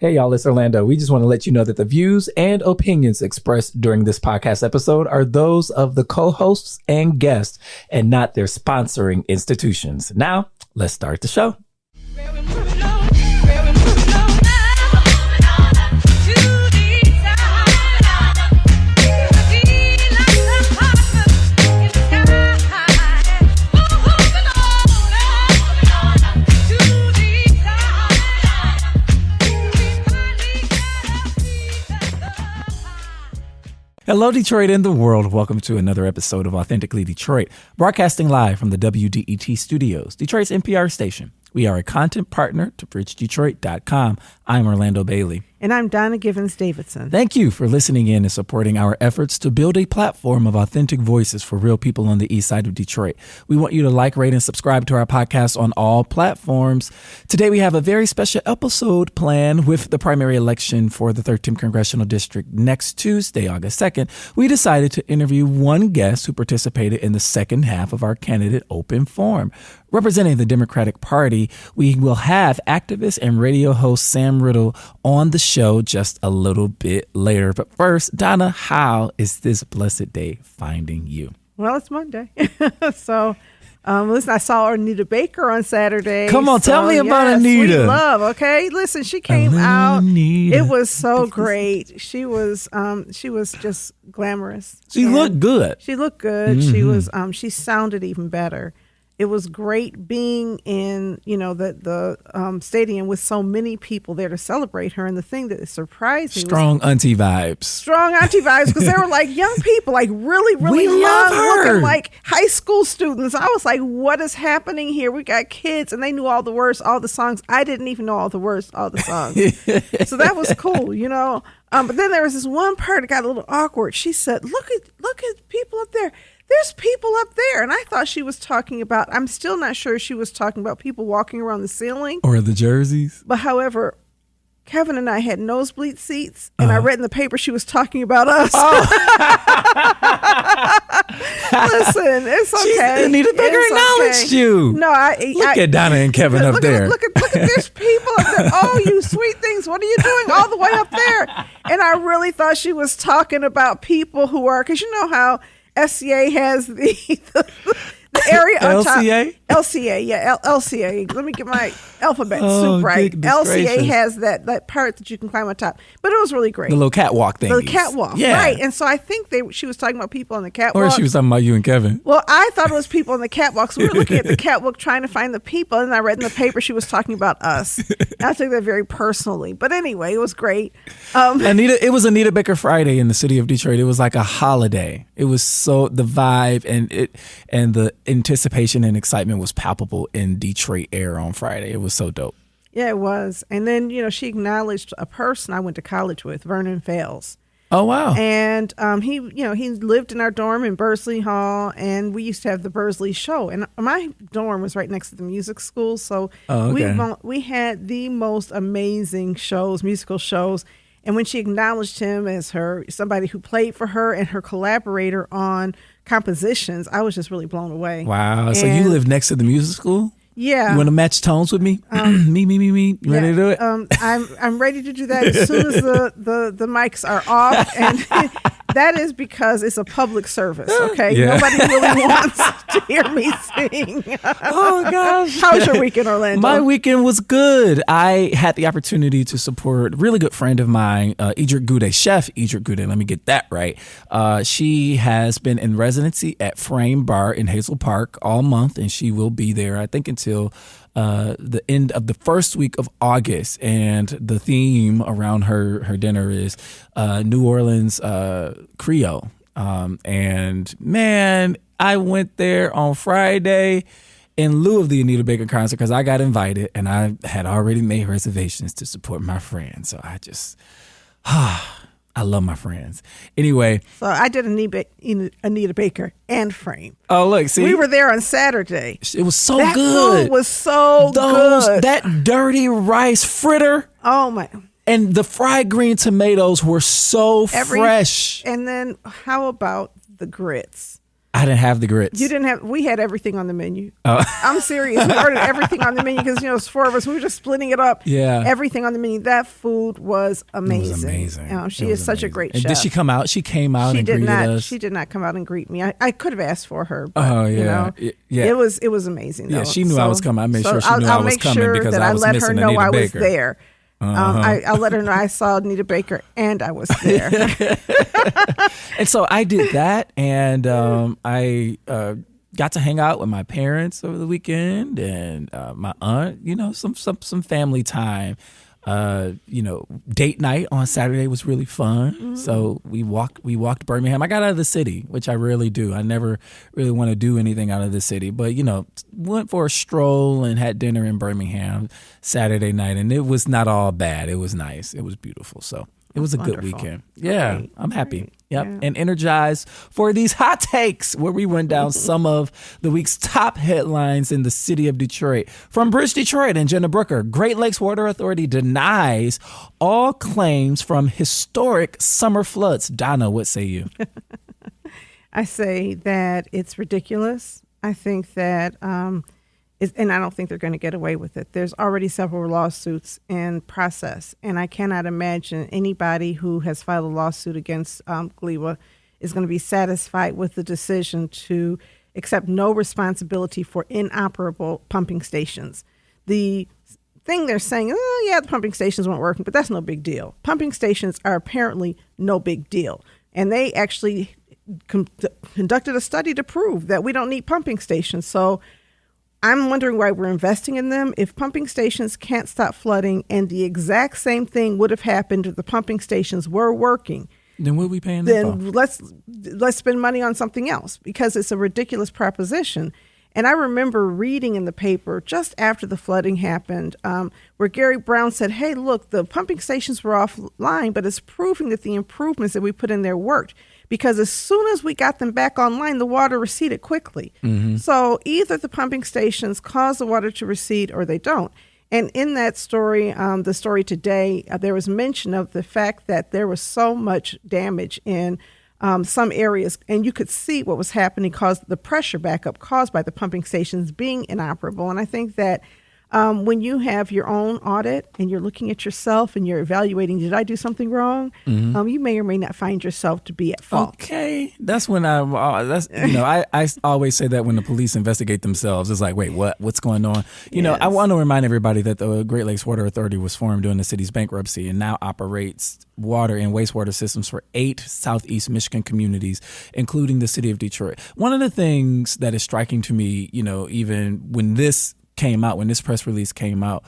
Hey y'all, it's Orlando. We just want to let you know that the views and opinions expressed during this podcast episode are those of the co-hosts and guests and not their sponsoring institutions. Now, let's start the show. Hello, Detroit and the world. Welcome to another episode of Authentically Detroit, broadcasting live from the WDET studios, Detroit's NPR station. We are a content partner to bridgedetroit.com. I'm Orlando Bailey. And I'm Donna Davidson. Thank you for listening in and supporting our efforts to build a platform of authentic voices for real people on the east side of Detroit. We want you to like, rate, and subscribe to our podcast on all platforms. Today, we have a very special episode planned with the primary election for the 13th Congressional District next Tuesday, August 2nd. We decided to interview one guest who participated in the second half of our candidate open forum. Representing the Democratic Party, we will have activist and radio host Sam Riddle on the show just a little bit later. But first, Donna, how is this blessed day finding you? Well, it's Monday. So, listen, I saw Anita Baker on Saturday. Come on, tell me about Anita. Sweet love, okay? Listen, she came out. Anita. It was so great. She was just glamorous. She looked good. She looked good. Mm-hmm. She sounded even better. It was great being in, the stadium with so many people there to celebrate her. And the thing that surprised me Strong auntie vibes, because they were like young people, like really, really young, looking like high school students. I was like, what is happening here? We got kids and they knew all the words, all the songs. I didn't even know all the words, all the songs. So that was cool, But then there was this one part that got a little awkward. She said, look at people up there. There's people up there. And I thought she was talking about, I'm still not sure she was talking about people walking around the ceiling. Or the jerseys. But however, Kevin and I had nosebleed seats, and I read in the paper she was talking about us. Oh. Listen, it's okay. Anita Baker acknowledged you. No, Look at Donna and Kevin up there. Look at there's people up there. Oh, you sweet things. What are you doing all the way up there? And I really thought she was talking about people who are, because you know how SCA has the area on top. LCA, yeah, LCA. Let me get my alphabet soup right. LCA has that part that you can climb on top. But it was really great. The little catwalk thing. The catwalk, yeah. Right. And so I think she was talking about people on the catwalk. Or she was talking about you and Kevin. Well, I thought it was people on the catwalk. So we were looking at the catwalk trying to find the people. And I read in the paper she was talking about us. I took that very personally. But anyway, it was great. It was Anita Baker Friday in the city of Detroit. It was like a holiday. It was so the vibe and the anticipation and excitement was palpable in Detroit air on Friday. It was so dope. Yeah, it was. And then, she acknowledged a person I went to college with, Vernon Fales. Oh, wow. And he lived in our dorm in Bursley Hall, and we used to have the Bursley show. And my dorm was right next to the music school, so we had the most amazing musical shows. And when she acknowledged him as somebody who played for her and her collaborator on compositions, I was just really blown away. Wow. So you live next to the music school? Yeah. You want to match tones with me? Me. You ready to do it? I'm ready to do that as soon as the mics are off. And that is because it's a public service, okay? Yeah. Nobody really wants to hear me sing. Oh, gosh. How was your weekend, Orlando? My weekend was good. I had the opportunity to support a really good friend of mine, Chef Idrit Goudet. Let me get that right. She has been in residency at Frame Bar in Hazel Park all month, and she will be there, I think, until the end of the first week of August. And the theme around her dinner is New Orleans Creole. And man, I went there on Friday in lieu of the Anita Baker concert because I got invited and I had already made reservations to support my friend. So I just, I love my friends. Anyway. So I did Anita Baker and Frame. Oh, look, see. We were there on Saturday. It was so that good. That food was so good. That dirty rice fritter. Oh, my. And the fried green tomatoes were so fresh. And then how about the grits? I didn't have the grits. You didn't have. We had everything on the menu. I'm serious. We ordered everything on the menu because it's 4 of us. We were just splitting it up. Yeah, everything on the menu. That food was amazing. It was amazing. She is such a great chef. Did she come out? She came out and greeted us. She did not come out and greet me. I could have asked for her. But, oh yeah, yeah. It was amazing. Though. Yeah, she knew I was coming. I made sure she knew I was coming because I was missing Anita Baker. I was there. I let her know I saw Anita Baker and I was there. And so I did that, and I got to hang out with my parents over the weekend and my aunt. Some family time. Date night on Saturday was really fun. Mm-hmm. So we walked Birmingham. I got out of the city, which I rarely do. I never really want to do anything out of the city, but went for a stroll and had dinner in Birmingham Saturday night, and it was not all bad. It was nice. It was beautiful. So it was a good weekend. Yeah, great. I'm happy. Great. Yep. Yeah. And energized for these hot takes where we run down some of the week's top headlines in the city of Detroit. From Bridge Detroit and Jenna Brooker, Great Lakes Water Authority denies all claims from historic summer floods. Donna, what say you? I say that it's ridiculous. I think that and I don't think they're going to get away with it. There's already several lawsuits in process, and I cannot imagine anybody who has filed a lawsuit against GLEWA is going to be satisfied with the decision to accept no responsibility for inoperable pumping stations. The thing they're saying, the pumping stations weren't working, but that's no big deal. Pumping stations are apparently no big deal, and they actually conducted a study to prove that we don't need pumping stations. So I'm wondering why we're investing in them. If pumping stations can't stop flooding and the exact same thing would have happened if the pumping stations were working, then what are we paying them for? Let's spend money on something else, because it's a ridiculous proposition. And I remember reading in the paper just after the flooding happened where Gary Brown said, hey, look, the pumping stations were offline, but it's proving that the improvements that we put in there worked. Because as soon as we got them back online, the water receded quickly. Mm-hmm. So either the pumping stations cause the water to recede or they don't. And in that story, the story today, there was mention of the fact that there was so much damage in some areas, and you could see what was happening caused the pressure backup caused by the pumping stations being inoperable. And I think that when you have your own audit and you're looking at yourself and you're evaluating, did I do something wrong? Mm-hmm. You may or may not find yourself to be at fault. Okay, that's when I always say that when the police investigate themselves, it's like, wait, what's going on? I want to remind everybody that the Great Lakes Water Authority was formed during the city's bankruptcy and now operates water and wastewater systems for 8 Southeast Michigan communities, including the city of Detroit. One of the things that is striking to me, even when this press release came out,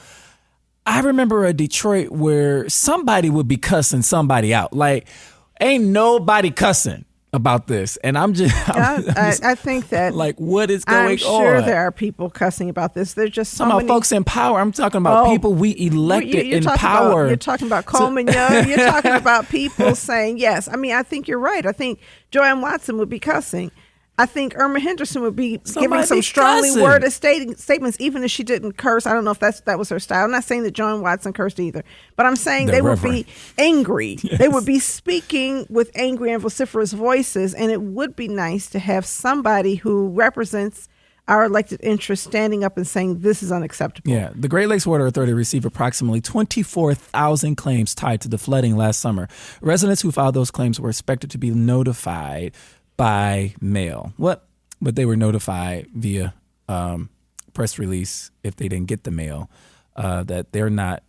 I remember a Detroit where somebody would be cussing somebody out. Like, ain't nobody cussing about this. And I think that, like, what is going on? I'm sure there are people cussing about this. There's just so many folks in power. I'm talking about people we elected in power. You're talking about Coleman Young. You're talking about people saying yes. I mean, I think you're right. I think Joanne Watson would be cussing. I think Irma Henderson would be giving some strongly worded statements, even if she didn't curse. I don't know if that was her style. I'm not saying that Joan Watson cursed either, but I'm saying they would be angry. Yes. They would be speaking with angry and vociferous voices, and it would be nice to have somebody who represents our elected interests standing up and saying this is unacceptable. Yeah, the Great Lakes Water Authority received approximately 24,000 claims tied to the flooding last summer. Residents who filed those claims were expected to be notified by mail. But they were notified via press release if they didn't get the mail that they're not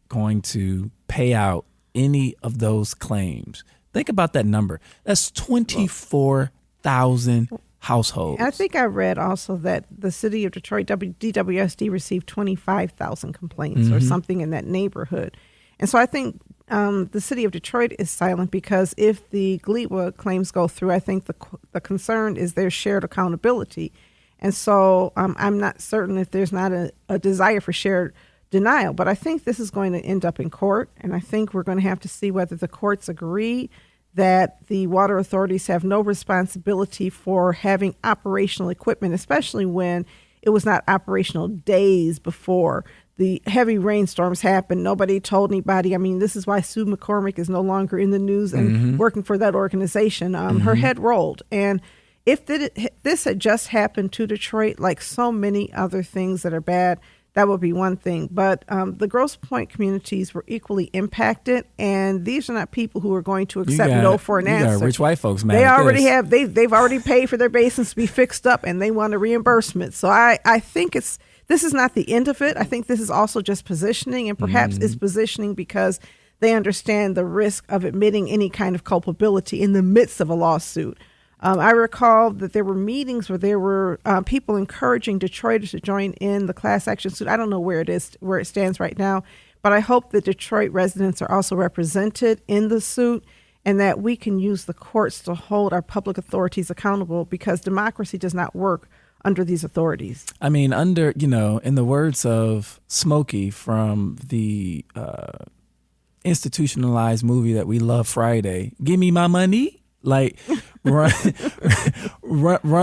going to pay out any of those claims. Think about that number. That's 24,000 households. I think I read also that the city of Detroit, DWSD, received 25,000 complaints or something in that neighborhood. And so I think the city of Detroit is silent because if the GLEWA claims go through, I think the concern is their shared accountability. And so I'm not certain if there's not a desire for shared denial, but I think this is going to end up in court. And I think we're going to have to see whether the courts agree that the water authorities have no responsibility for having operational equipment, especially when it was not operational days before the heavy rainstorms happened. Nobody told anybody. I mean, this is why Sue McCormick is no longer in the news and working for that organization. Her head rolled. And If this had just happened to Detroit, like so many other things that are bad, that would be one thing. But the Grosse Pointe communities were equally impacted, and these are not people who are going to accept no for an answer. You got rich white folks, man. They already have. They've already paid for their basins to be fixed up, and they want a reimbursement. So I think this is not the end of it. I think this is also just positioning, and perhaps it's positioning because they understand the risk of admitting any kind of culpability in the midst of a lawsuit. I recall that there were meetings where there were people encouraging Detroiters to join in the class action suit. I don't know where it stands right now, but I hope that Detroit residents are also represented in the suit and that we can use the courts to hold our public authorities accountable, because democracy does not work under these authorities. I mean, in the words of Smokey from the institutionalized movie that we love, Friday, give me my money. Like run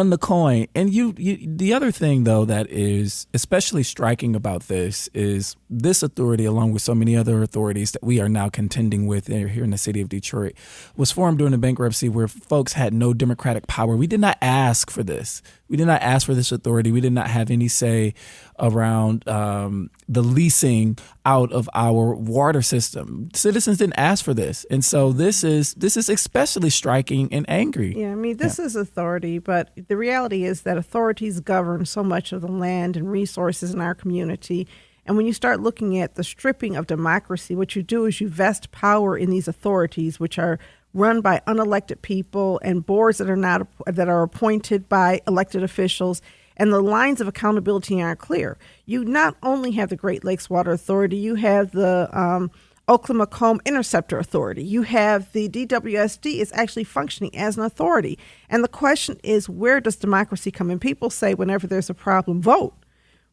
the coin. And the other thing, though, that is especially striking about this is this authority, along with so many other authorities that we are now contending with here in the city of Detroit, was formed during the bankruptcy where folks had no democratic power. We did not ask for this. We did not ask for this authority. We did not have any say around the leasing out of our water system. Citizens didn't ask for this. And so this is especially striking and angry. Yeah, I mean, this is authority, but the reality is that authorities govern so much of the land and resources in our community. And when you start looking at the stripping of democracy, what you do is you vest power in these authorities, which are run by unelected people and boards that are appointed by elected officials, and the lines of accountability aren't clear. You not only have the Great Lakes Water Authority, you have the Oklahoma Interceptor Authority. You have the DWSD is actually functioning as an authority. And the question is, where does democracy come in? People say whenever there's a problem, vote.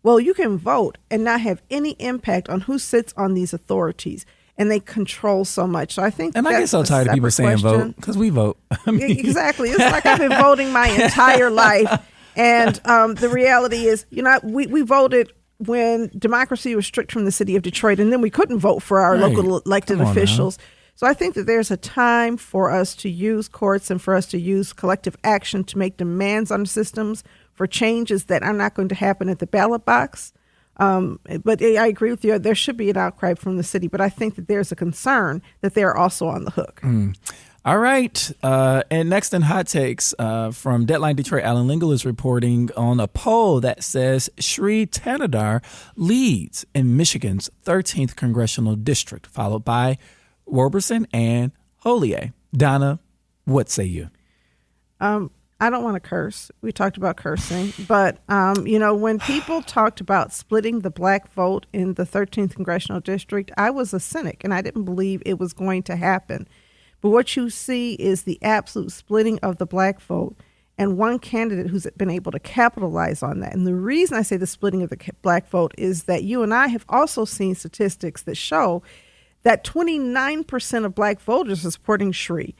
Well, you can vote and not have any impact on who sits on these authorities. And they control so much. So I think I get so tired of people saying vote, because we vote. Exactly. It's like I've been voting my entire life. And the reality is, we voted when democracy was stripped from the city of Detroit, and then we couldn't vote for our local elected officials. Now. So I think that there's a time for us to use courts and for us to use collective action to make demands on systems for changes that are not going to happen at the ballot box. But I agree with you. There should be an outcry from the city, but I think that there's a concern that they're also on the hook. All right. And next in Hot Takes from Deadline Detroit, Alan Lingle is reporting on a poll that says Sri Tanadar leads in Michigan's 13th Congressional District, followed by Roberson and Hollier. Donna, what say you? I don't want to curse. We talked about cursing. But, when people talked about splitting the black vote in the 13th Congressional District, I was a cynic and I didn't believe it was going to happen. But what you see is the absolute splitting of the black vote and one candidate who's been able to capitalize on that. And the reason I say the splitting of the black vote is that you and I have also seen statistics that show that 29% of black voters are supporting Sri.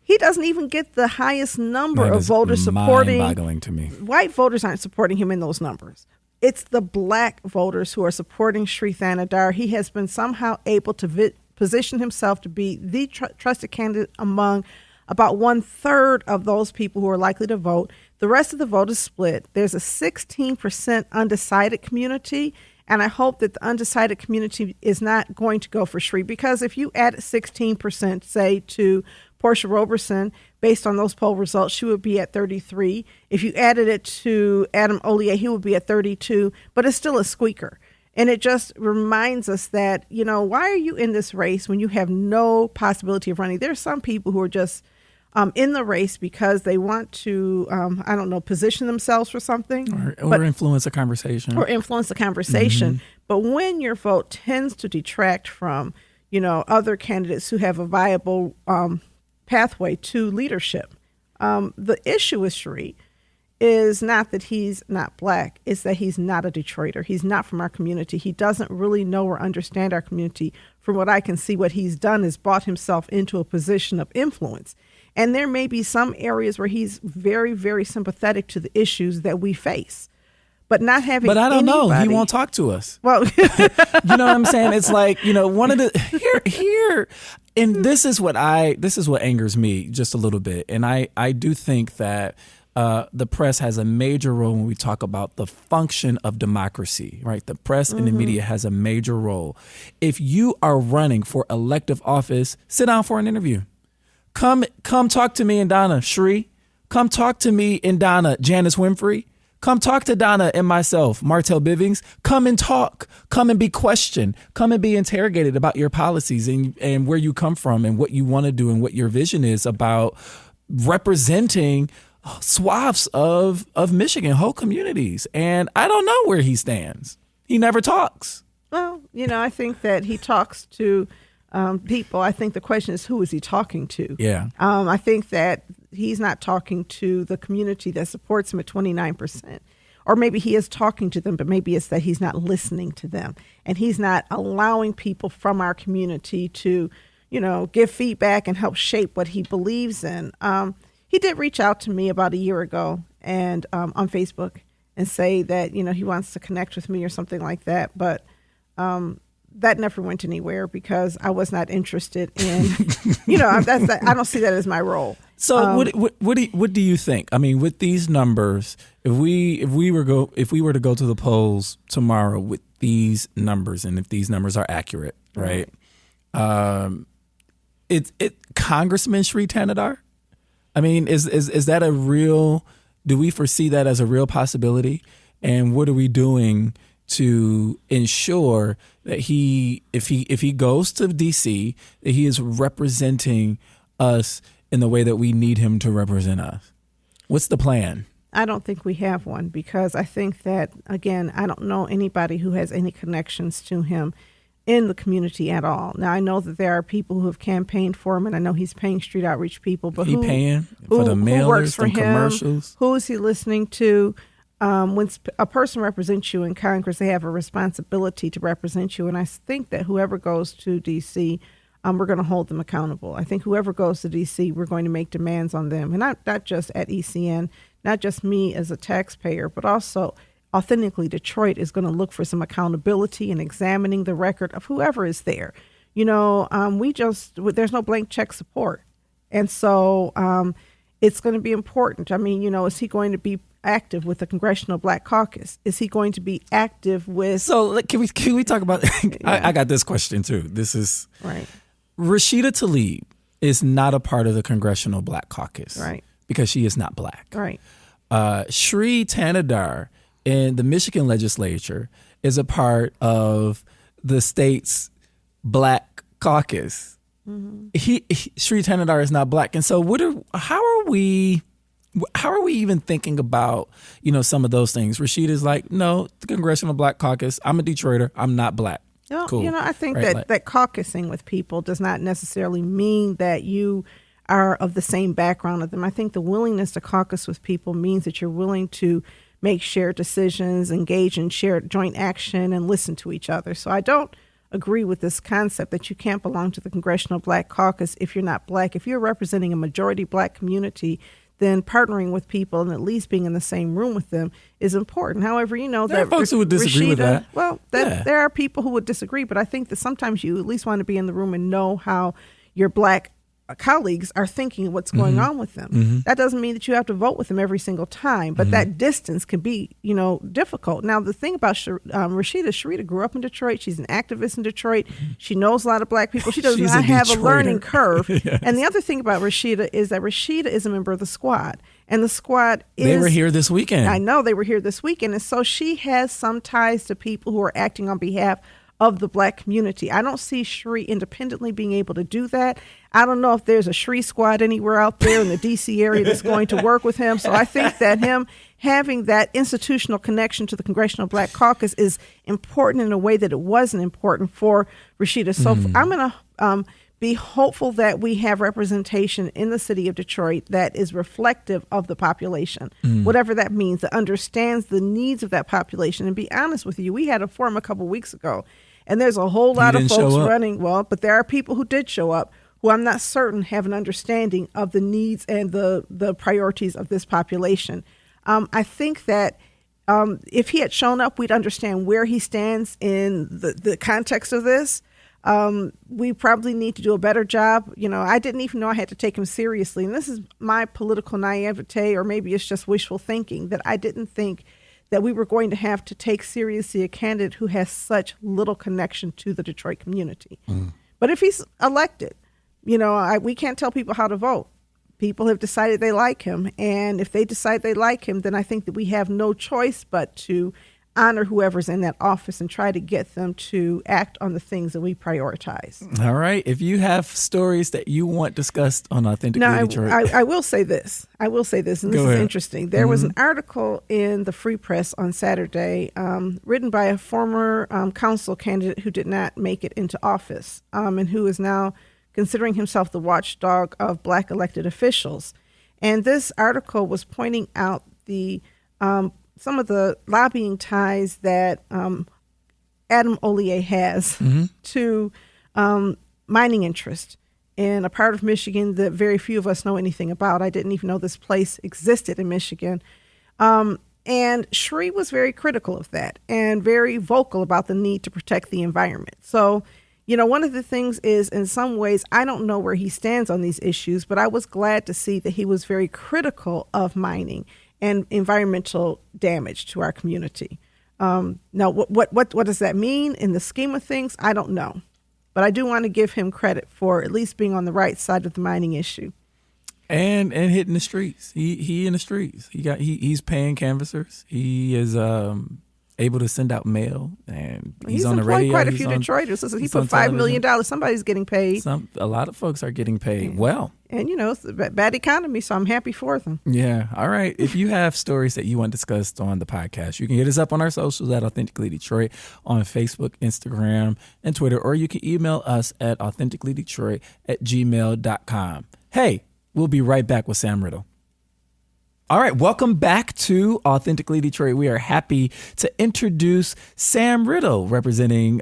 He doesn't even get the highest number of voters supporting. Mind-boggling to me. White voters aren't supporting him in those numbers. It's the black voters who are supporting Sri Thanadar. He has been somehow able to position himself to be the trusted candidate among about 1/3 of those people who are likely to vote. The rest of the vote is split. There's a 16% undecided community, and I hope that the undecided community is not going to go for Sri, because if you add 16%, say, to Portia Roberson, based on those poll results, she would be at 33. If you added it to Adam Ollier, he would be at 32, but it's still a squeaker. And it just reminds us that, why are you in this race when you have no possibility of running? There's some people who are just in the race because they want to, position themselves for something. Or influence a conversation. Mm-hmm. But when your vote tends to detract from, other candidates who have a viable pathway to leadership, the issue with Sri is not that he's not black, it's that he's not a Detroiter. He's not from our community. He doesn't really know or understand our community. From what I can see, what he's done is brought himself into a position of influence. And there may be some areas where he's very, very sympathetic to the issues that we face. But not having But I don't know. He won't talk to us. Well, you know what I'm saying? It's like, one of the here and this is what angers me just a little bit. And I do think that the press has a major role when we talk about the function of democracy, right? The press and the media has a major role. If you are running for elective office, sit down for an interview. Come talk to me and Donna, Sheree. Come talk to me and Donna, Janice Winfrey. Come talk to Donna and myself, Martell Bivings. Come and talk. Come and be questioned. Come and be interrogated about your policies and where you come from and what you want to do and what your vision is about representing swaths of Michigan, whole communities. And I don't know where he stands. He never talks. Well, I think that he talks to people. I think the question is, who is he talking to? Yeah. I think that he's not talking to the community that supports him at 29%. Or maybe he is talking to them, but maybe it's that he's not listening to them. And he's not allowing people from our community to, give feedback and help shape what he believes in. He did reach out to me about a year ago and on Facebook and say that, he wants to connect with me or something like that. But that never went anywhere because I was not interested in, I don't see that as my role. So what do you think? I mean, with these numbers, if we were to go to the polls tomorrow with these numbers, and if these numbers are accurate, right? Congressman Sri Tanadar? I mean, is that a real? Do we foresee that as a real possibility? And what are we doing to ensure that if he goes to DC, that he is representing us in the way that we need him to represent us? What's the plan? I don't think we have one because I think that, again, I don't know anybody who has any connections to him in the community at all. Now, I know that there are people who have campaigned for him, and I know he's paying street outreach people, but who paying for the mailers, who works for the him? commercials? Who is he listening to? When a person represents you in Congress, they have a responsibility to represent you. And I think that whoever goes to D.C., we're going to hold them accountable. I think whoever goes to D.C., we're going to make demands on them. And not just at ECN, not just me as a taxpayer, but also Authentically Detroit is going to look for some accountability in examining the record of whoever is there. There's no blank check support. And so it's going to be important. I mean, is he going to be active with the Congressional Black Caucus? Is he going to be active with? So can we talk about? I got this question too. This is right. Rashida Tlaib is not a part of the Congressional Black Caucus, right? Because she is not black, right? Sri Tanadar in the Michigan legislature is a part of the state's Black Caucus. Mm-hmm. Sri Tanadar is not black, and so how are we even thinking about, some of those things? Rashida's like, no, the Congressional Black Caucus, I'm a Detroiter, I'm not black. Well, cool. I think that caucusing with people does not necessarily mean that you are of the same background as them. I think the willingness to caucus with people means that you're willing to make shared decisions, engage in shared joint action, and listen to each other. So I don't agree with this concept that you can't belong to the Congressional Black Caucus if you're not black. If you're representing a majority black community, then partnering with people and at least being in the same room with them is important. However, there are folks who would disagree with that. Well, there are people who would disagree, but I think that sometimes you at least want to be in the room and know how your black colleagues are thinking what's going on with them. Mm-hmm. That doesn't mean that you have to vote with them every single time, but that distance can be, difficult. Now, the thing about Sharita grew up in Detroit. She's an activist in Detroit. She knows a lot of black people. She does not have a learning curve. Yes. And the other thing about Rashida is that Rashida is a member of the squad. And the squad They were here this weekend. I know they were here this weekend. And so she has some ties to people who are acting on behalf of the black community. I don't see Sri independently being able to do that. I don't know if there's a Sri squad anywhere out there in the D.C. area that's going to work with him. So I think that him having that institutional connection to the Congressional Black Caucus is important in a way that it wasn't important for Rashida. So I'm going to be hopeful that we have representation in the city of Detroit that is reflective of the population, whatever that means, that understands the needs of that population. And be honest with you, we had a forum a couple weeks ago, and there's a whole lot of folks running. Well, but there are people who did show up who I'm not certain have an understanding of the needs and the priorities of this population. I think that if he had shown up, we'd understand where he stands in the context of this. We probably need to do a better job. I didn't even know I had to take him seriously. And this is my political naivete, or maybe it's just wishful thinking, that I didn't think that we were going to have to take seriously a candidate who has such little connection to the Detroit community. But if he's elected, we can't tell people how to vote. People have decided they like him. And if they decide they like him, then I think that we have no choice but to honor whoever's in that office and try to get them to act on the things that we prioritize. All right. If you have stories that you want discussed on Authentically Detroit. I will say this. And this is interesting. There was an article in the Free Press on Saturday written by a former council candidate who did not make it into office and who is now considering himself the watchdog of Black elected officials. And this article was pointing out some of the lobbying ties that Adam Ollier has to mining interest in a part of Michigan that very few of us know anything about. I didn't even know this place existed in Michigan. And Shree was very critical of that and very vocal about the need to protect the environment. So, one of the things is, in some ways, I don't know where he stands on these issues, but I was glad to see that he was very critical of mining and environmental damage to our community. Now, what does that mean in the scheme of things? I don't know. But I do want to give him credit for at least being on the right side of the mining issue. And hitting the streets. He in the streets. He's paying canvassers. He is able to send out mail, and he's on the radio. Quite a few Detroiters. He put $5 million. Somebody's getting paid. A lot of folks are getting paid well. And, it's a bad economy, so I'm happy for them. Yeah. All right. If you have stories that you want discussed on the podcast, you can hit us up on our socials at Authentically Detroit on Facebook, Instagram, and Twitter, or you can email us at authenticallydetroit@gmail.com. Hey, we'll be right back with Sam Riddle. All right, welcome back to Authentically Detroit. We are happy to introduce Sam Riddle, representing,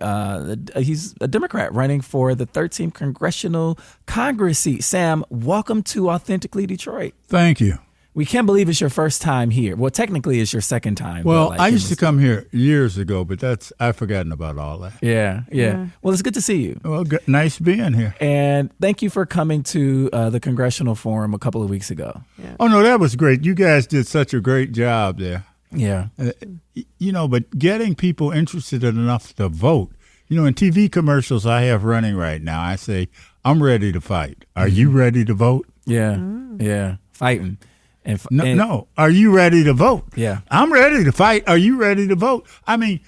he's a Democrat running for the 13th Congressional Congress seat. Sam, welcome to Authentically Detroit. Thank you. We can't believe it's your first time here. Well, technically it's your second time. Well, I used to come here years ago, but I've forgotten about all that. Yeah. Well, it's good to see you. Well, nice being here. And thank you for coming to the Congressional Forum a couple of weeks ago. Yeah. Oh, no, that was great. You guys did such a great job there. Yeah. But getting people interested enough to vote. In TV commercials I have running right now, I say, I'm ready to fight. Are you ready to vote? Yeah. Fighting. No. Are you ready to vote? Yeah. I'm ready to fight. Are you ready to vote? I mean,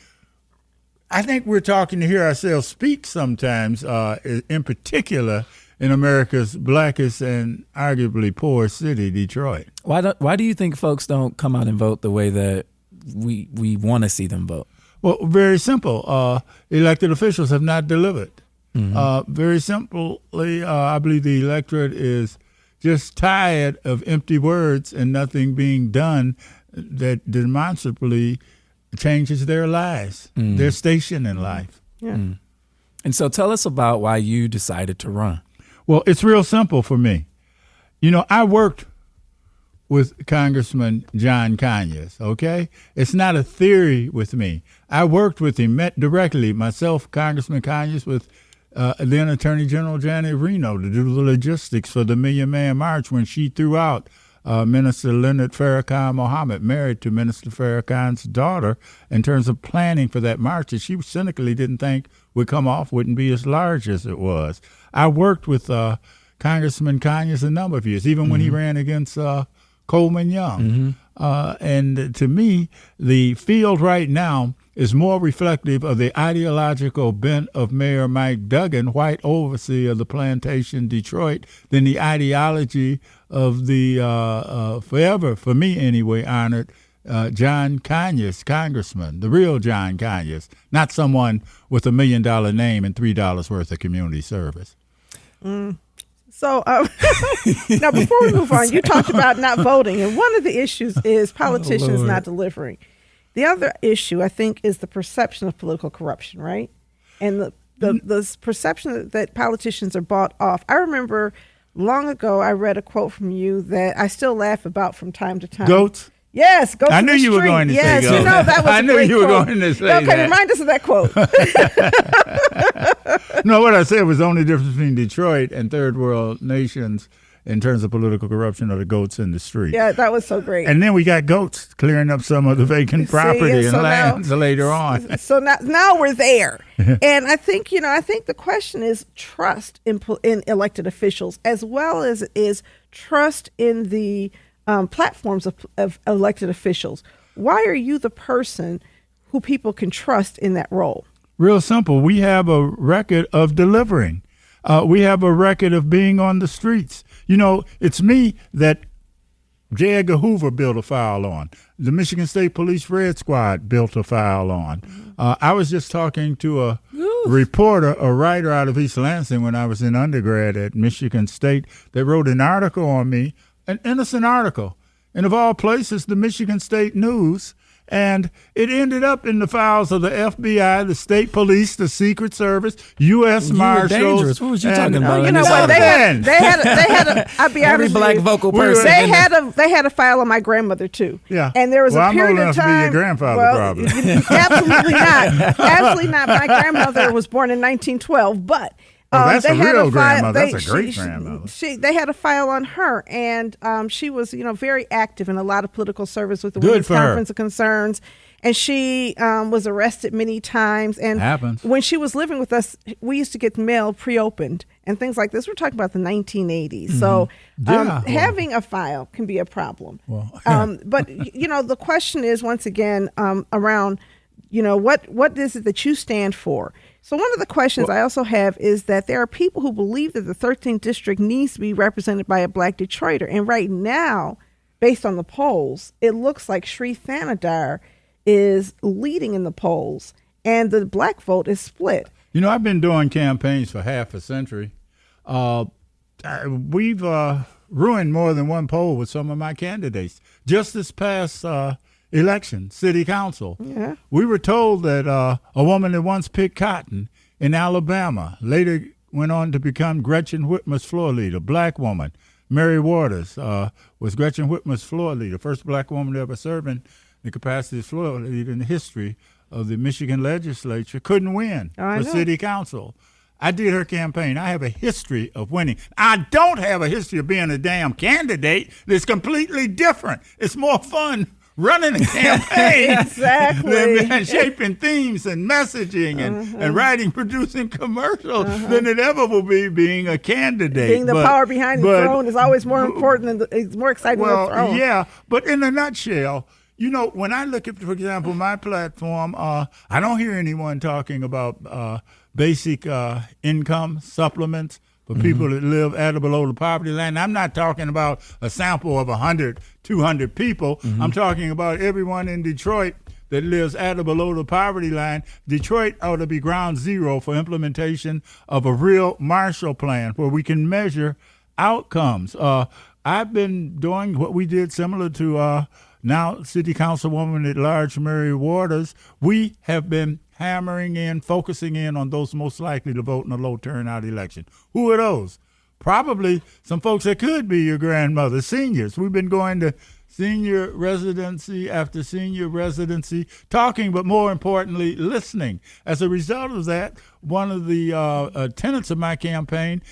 I think we're talking to hear ourselves speak sometimes, in particular in America's blackest and arguably poorest city, Detroit. Why do you think folks don't come out and vote the way that we want to see them vote? Well, very simple. Elected officials have not delivered. Very simply, I believe the electorate is just tired of empty words and nothing being done that demonstrably changes their lives, their station in life. Yeah. And so tell us about why you decided to run. Well, it's real simple for me. I worked with Congressman John Conyers, okay? It's not a theory with me. I worked with him, met directly, myself, Congressman Conyers, with then Attorney General Janet Reno to do the logistics for the Million Man March when she threw out Minister Leonard Farrakhan Mohammed, married to Minister Farrakhan's daughter, in terms of planning for that march that she cynically didn't think would come off, wouldn't be as large as it was. I worked with Congressman Conyers a number of years, even when he ran against Coleman Young. And to me, the field right now is more reflective of the ideological bent of Mayor Mike Duggan, white overseer of the Plantation Detroit, than the ideology of the forever, for me anyway, honored John Conyers, congressman, the real John Conyers, not someone with $1 million name and $3 worth of community service. So now, before we move on, you talked about not voting, and one of the issues is politicians not delivering. The other issue, I think, is the perception of political corruption, right? And the perception that politicians are bought off. I remember long ago I read a quote from you that I still laugh about from time to time. Goats? Yes, go. I to knew the you were street. going to yes, say go. You know, that was I a knew great you were quote. going to say okay, that. remind us of that quote. No, what I said was the only difference between Detroit and third world nations in terms of political corruption are the goats in the street. Yeah, that was so great. And then we got goats clearing up some of the vacant property and lands later on. So now we're there. And I think, the question is trust in elected officials, as well as is trust in the platforms of elected officials. Why are you the person who people can trust in that role? Real simple. We have a record of delivering. We have a record of being on the streets. It's me that J. Edgar Hoover built a file on. The Michigan State Police Red Squad built a file on. I was just talking to a reporter, a writer out of East Lansing when I was in undergrad at Michigan State that wrote an article on me, an innocent article. And of all places, the Michigan State News. And it ended up in the files of the FBI, the state police, the Secret Service, U.S. Marshals. Dangerous. What was you talking about? You know what? They had a I'll be every honest black with you, vocal person. They had a file on my grandmother too. Yeah. And there was a period I'm old of enough time. to be your grandfather, probably. Absolutely not. Absolutely not. My grandmother was born in 1912, but. That's they a had real file, grandmother. That's a great grandmother. They had a file on her, and she was, very active in a lot of political service with the Good Women's for her. Conference of Concerns. And she was arrested many times. And happens. When she was living with us, we used to get mail pre-opened and things like this. We're talking about the 1980s. Mm-hmm. So having a file can be a problem. Well, but, the question is, once again, around, what is it that you stand for? So one of the questions I also have is that there are people who believe that the 13th district needs to be represented by a black Detroiter. And right now, based on the polls, it looks like Sri Thanadar is leading in the polls, and the black vote is split. I've been doing campaigns for half a century. We've ruined more than one poll with some of my candidates. Just this past election, city council, we were told that a woman that once picked cotton in Alabama later went on to become Gretchen Whitmer's floor leader, black woman. Mary Waters was Gretchen Whitmer's floor leader, first black woman to ever serve in the capacity of floor leader in the history of the Michigan legislature, couldn't win for city council. I did her campaign. I have a history of winning. I don't have a history of being a damn candidate that's completely different. It's more fun running a campaign than shaping themes and messaging and writing, producing commercials than it ever will be being a candidate. Being the power behind the throne is always more important it's more exciting than the throne. Yeah, but in a nutshell, when I look at, for example, my platform, I don't hear anyone talking about basic income supplements for people that live at or below the poverty line. I'm not talking about a sample of 100, 200 people. I'm talking about everyone in Detroit that lives at or below the poverty line. Detroit ought to be ground zero for implementation of a real Marshall Plan where we can measure outcomes. I've been doing what we did similar to now City Councilwoman at large Mary Waters. We have been hammering in, focusing in on those most likely to vote in a low turnout election. Who are those? Probably some folks that could be your grandmother, seniors. We've been going to senior residency after senior residency, talking, but more importantly, listening. As a result of that, one of the tenets of my campaign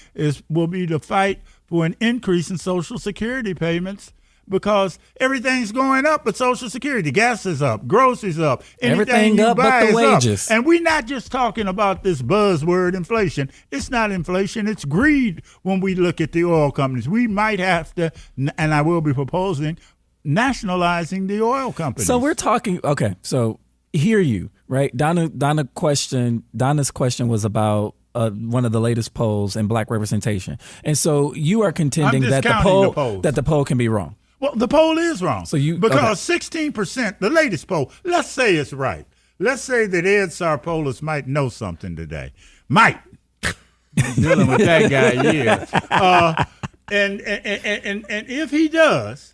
will be to fight for an increase in Social Security payments, because everything's going up but Social Security. Gas is up, groceries up, everything up but the wages. Up. And we're not just talking about this buzzword inflation. It's not inflation, it's greed when we look at the oil companies. We might have to, and I will be proposing, nationalizing the oil companies. So we're talking, okay, so hear you, right? Donna's question was about one of the latest polls in black representation. And so you are contending that the poll can be wrong. Well, the poll is wrong. Because 16%, the latest poll, let's say it's right. Let's say that Ed Sarpolis might know something today. Might. Dealing with that guy years. And if he does,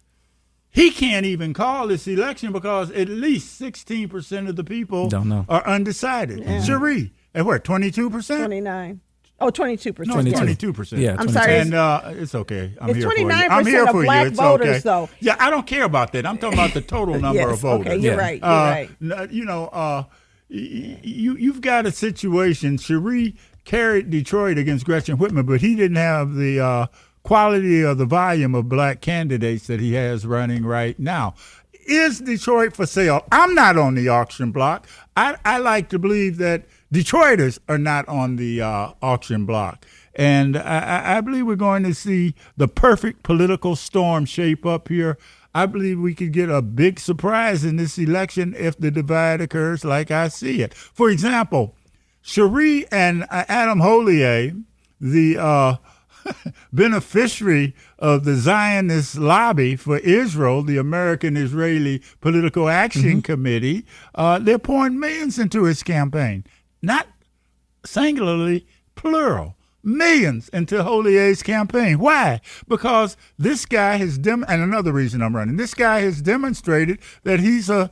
he can't even call this election because at least 16% of the people don't know. Are undecided. Yeah. Cherie, at what, 22%? 29. Oh, 22%. 22%. Yeah, I'm sorry. And it's okay. It's here for you. 29% I'm here of for black you. It's voters, okay. though. Yeah, I don't care about that. I'm talking about the total number Yes, of voters. okay, you're Yeah. right. You're right. You know, you've got a situation. Cherie carried Detroit against Gretchen Whitmer, but he didn't have the quality or the volume of black candidates that he has running right now. Is Detroit for sale? I'm not on the auction block. I like to believe that Detroiters are not on the auction block. And I believe we're going to see the perfect political storm shape up here. I believe we could get a big surprise in this election if the divide occurs like I see it. For example, Cherie and Adam Hollier, the beneficiary of the Zionist lobby for Israel, the American Israeli Political Action Committee, they're pouring millions into his campaign. Not singularly, plural. Millions into Hollier's campaign. Why? Because this guy has and another reason I'm running. This guy has demonstrated that he's a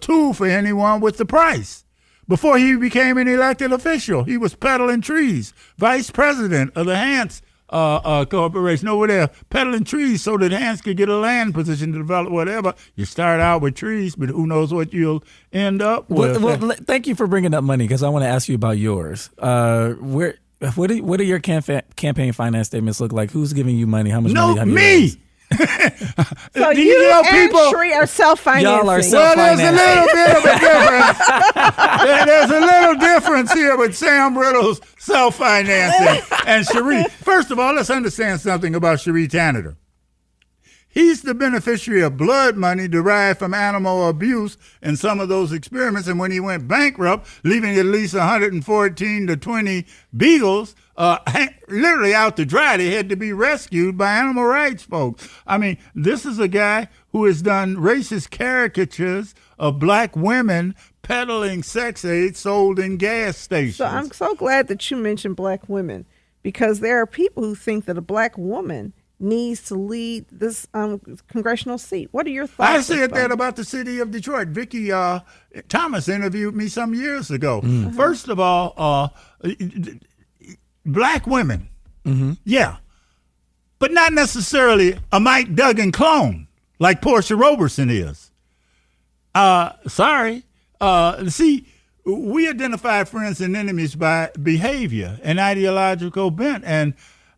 tool for anyone with the price. Before he became an elected official, he was peddling trees, vice president of the Hans Corporation over there, peddling trees so that Hans could get a land position to develop whatever. You start out with trees, but who knows what you'll end up with. Well, thank you for bringing up money because I want to ask you about yours. What do your campaign finance statements look like? Who's giving you money? How much money have you raised? So you and Cherie are self-financing. Y'all are Well, there's a little bit of a difference. There's a little difference here with Sam Riddle's self-financing and Cherie. First of all, let's understand something about Cherie Tanader. He's the beneficiary of blood money derived from animal abuse in some of those experiments. And when he went bankrupt, leaving at least 114 to 20 beagles literally out to dry, they had to be rescued by animal rights folks. I mean, this is a guy who has done racist caricatures of black women peddling sex aids sold in gas stations. So I'm so glad that you mentioned black women, because there are people who think that a black woman needs to lead this congressional seat. What are your thoughts? I said that about the city of Detroit. Vicki Thomas interviewed me some years ago. First of all, black women, yeah, but not necessarily a Mike Duggan clone like Portia Roberson is. Sorry. See, we identify friends and enemies by behavior and ideological bent. And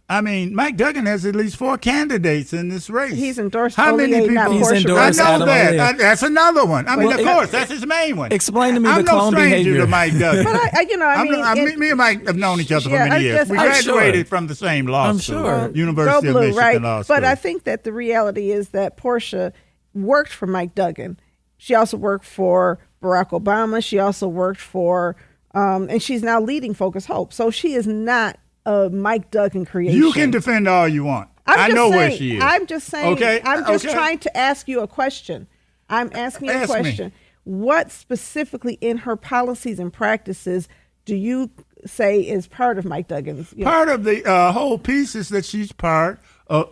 I mean, Mike Duggan has at least 4 candidates in this race. He's endorsed. How many Ollier, people? not He's Portia endorsed Roberson. I know Adam that. Ollier. That's another one. I mean, Well, of course, that's his main one. Explain to me I'm the no clone stranger behavior. to Mike Duggan. But me and Mike have known each other Yeah, for many years. just- We I'm graduated sure. from the same law I'm school, sure. University Go of Blue, Michigan right? Law School. But I think that the reality is that Portia worked for Mike Duggan. She also worked for Barack Obama. She also worked for, and she's now leading Focus Hope. So she is not a Mike Duggan creation. You can defend all you want. I know where she is. I'm just saying. Okay. I'm just Okay. trying to ask you a question. I'm asking you a Ask me. question. What specifically in her policies and practices do you say is part of Mike Duggan's? Part of the whole piece is that she's part of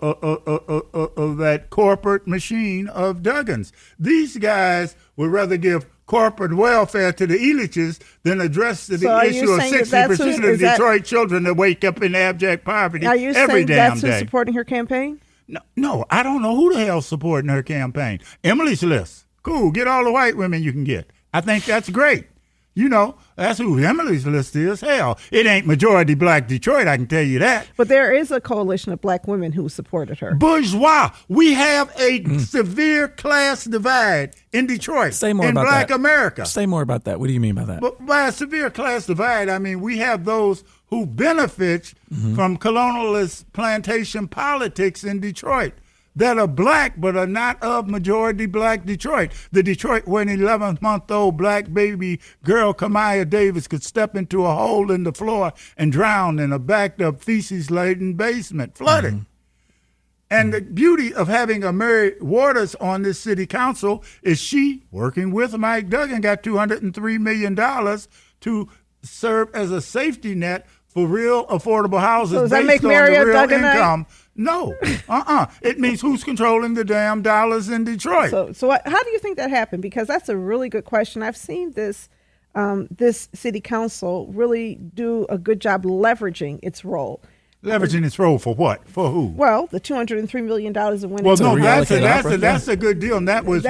that corporate machine of Duggans. These guys would rather give corporate welfare to the elites than address the So are you issue of saying that 60% that's of Detroit children that wake up in abject poverty Are you every saying damn that's day. who's supporting her campaign? No, I don't know who the hell's supporting her campaign. Emily's List. Cool. Get all the white women you can get. I think that's great. You know, that's who Emily's List is. Hell, it ain't majority black Detroit, I can tell you that. But there is a coalition of black women who supported her. Bourgeois. We have a severe class divide in Detroit, Say more in about black that. America. Say more about that. What do you mean by that? But by a severe class divide, I mean we have those who benefit from colonialist plantation politics in Detroit that are black but are not of majority black Detroit. The Detroit where an 11-month-old black baby girl, Kamaya Davis, could step into a hole in the floor and drown in a backed-up feces-laden basement, flooded. And the beauty of having a Mary Waters on this city council is she, working with Mike Duggan, got $203 million to serve as a safety net for real affordable houses So does that based make on Mary the a real Dugganite? income. No, It means who's controlling the damn dollars in Detroit. So how do you think that happened? Because that's a really good question. I've seen this this city council really do a good job leveraging its role. Leveraging its role for what? For who? Well, the $203 million in winning. Well, no, reallocate that's a good deal, and that was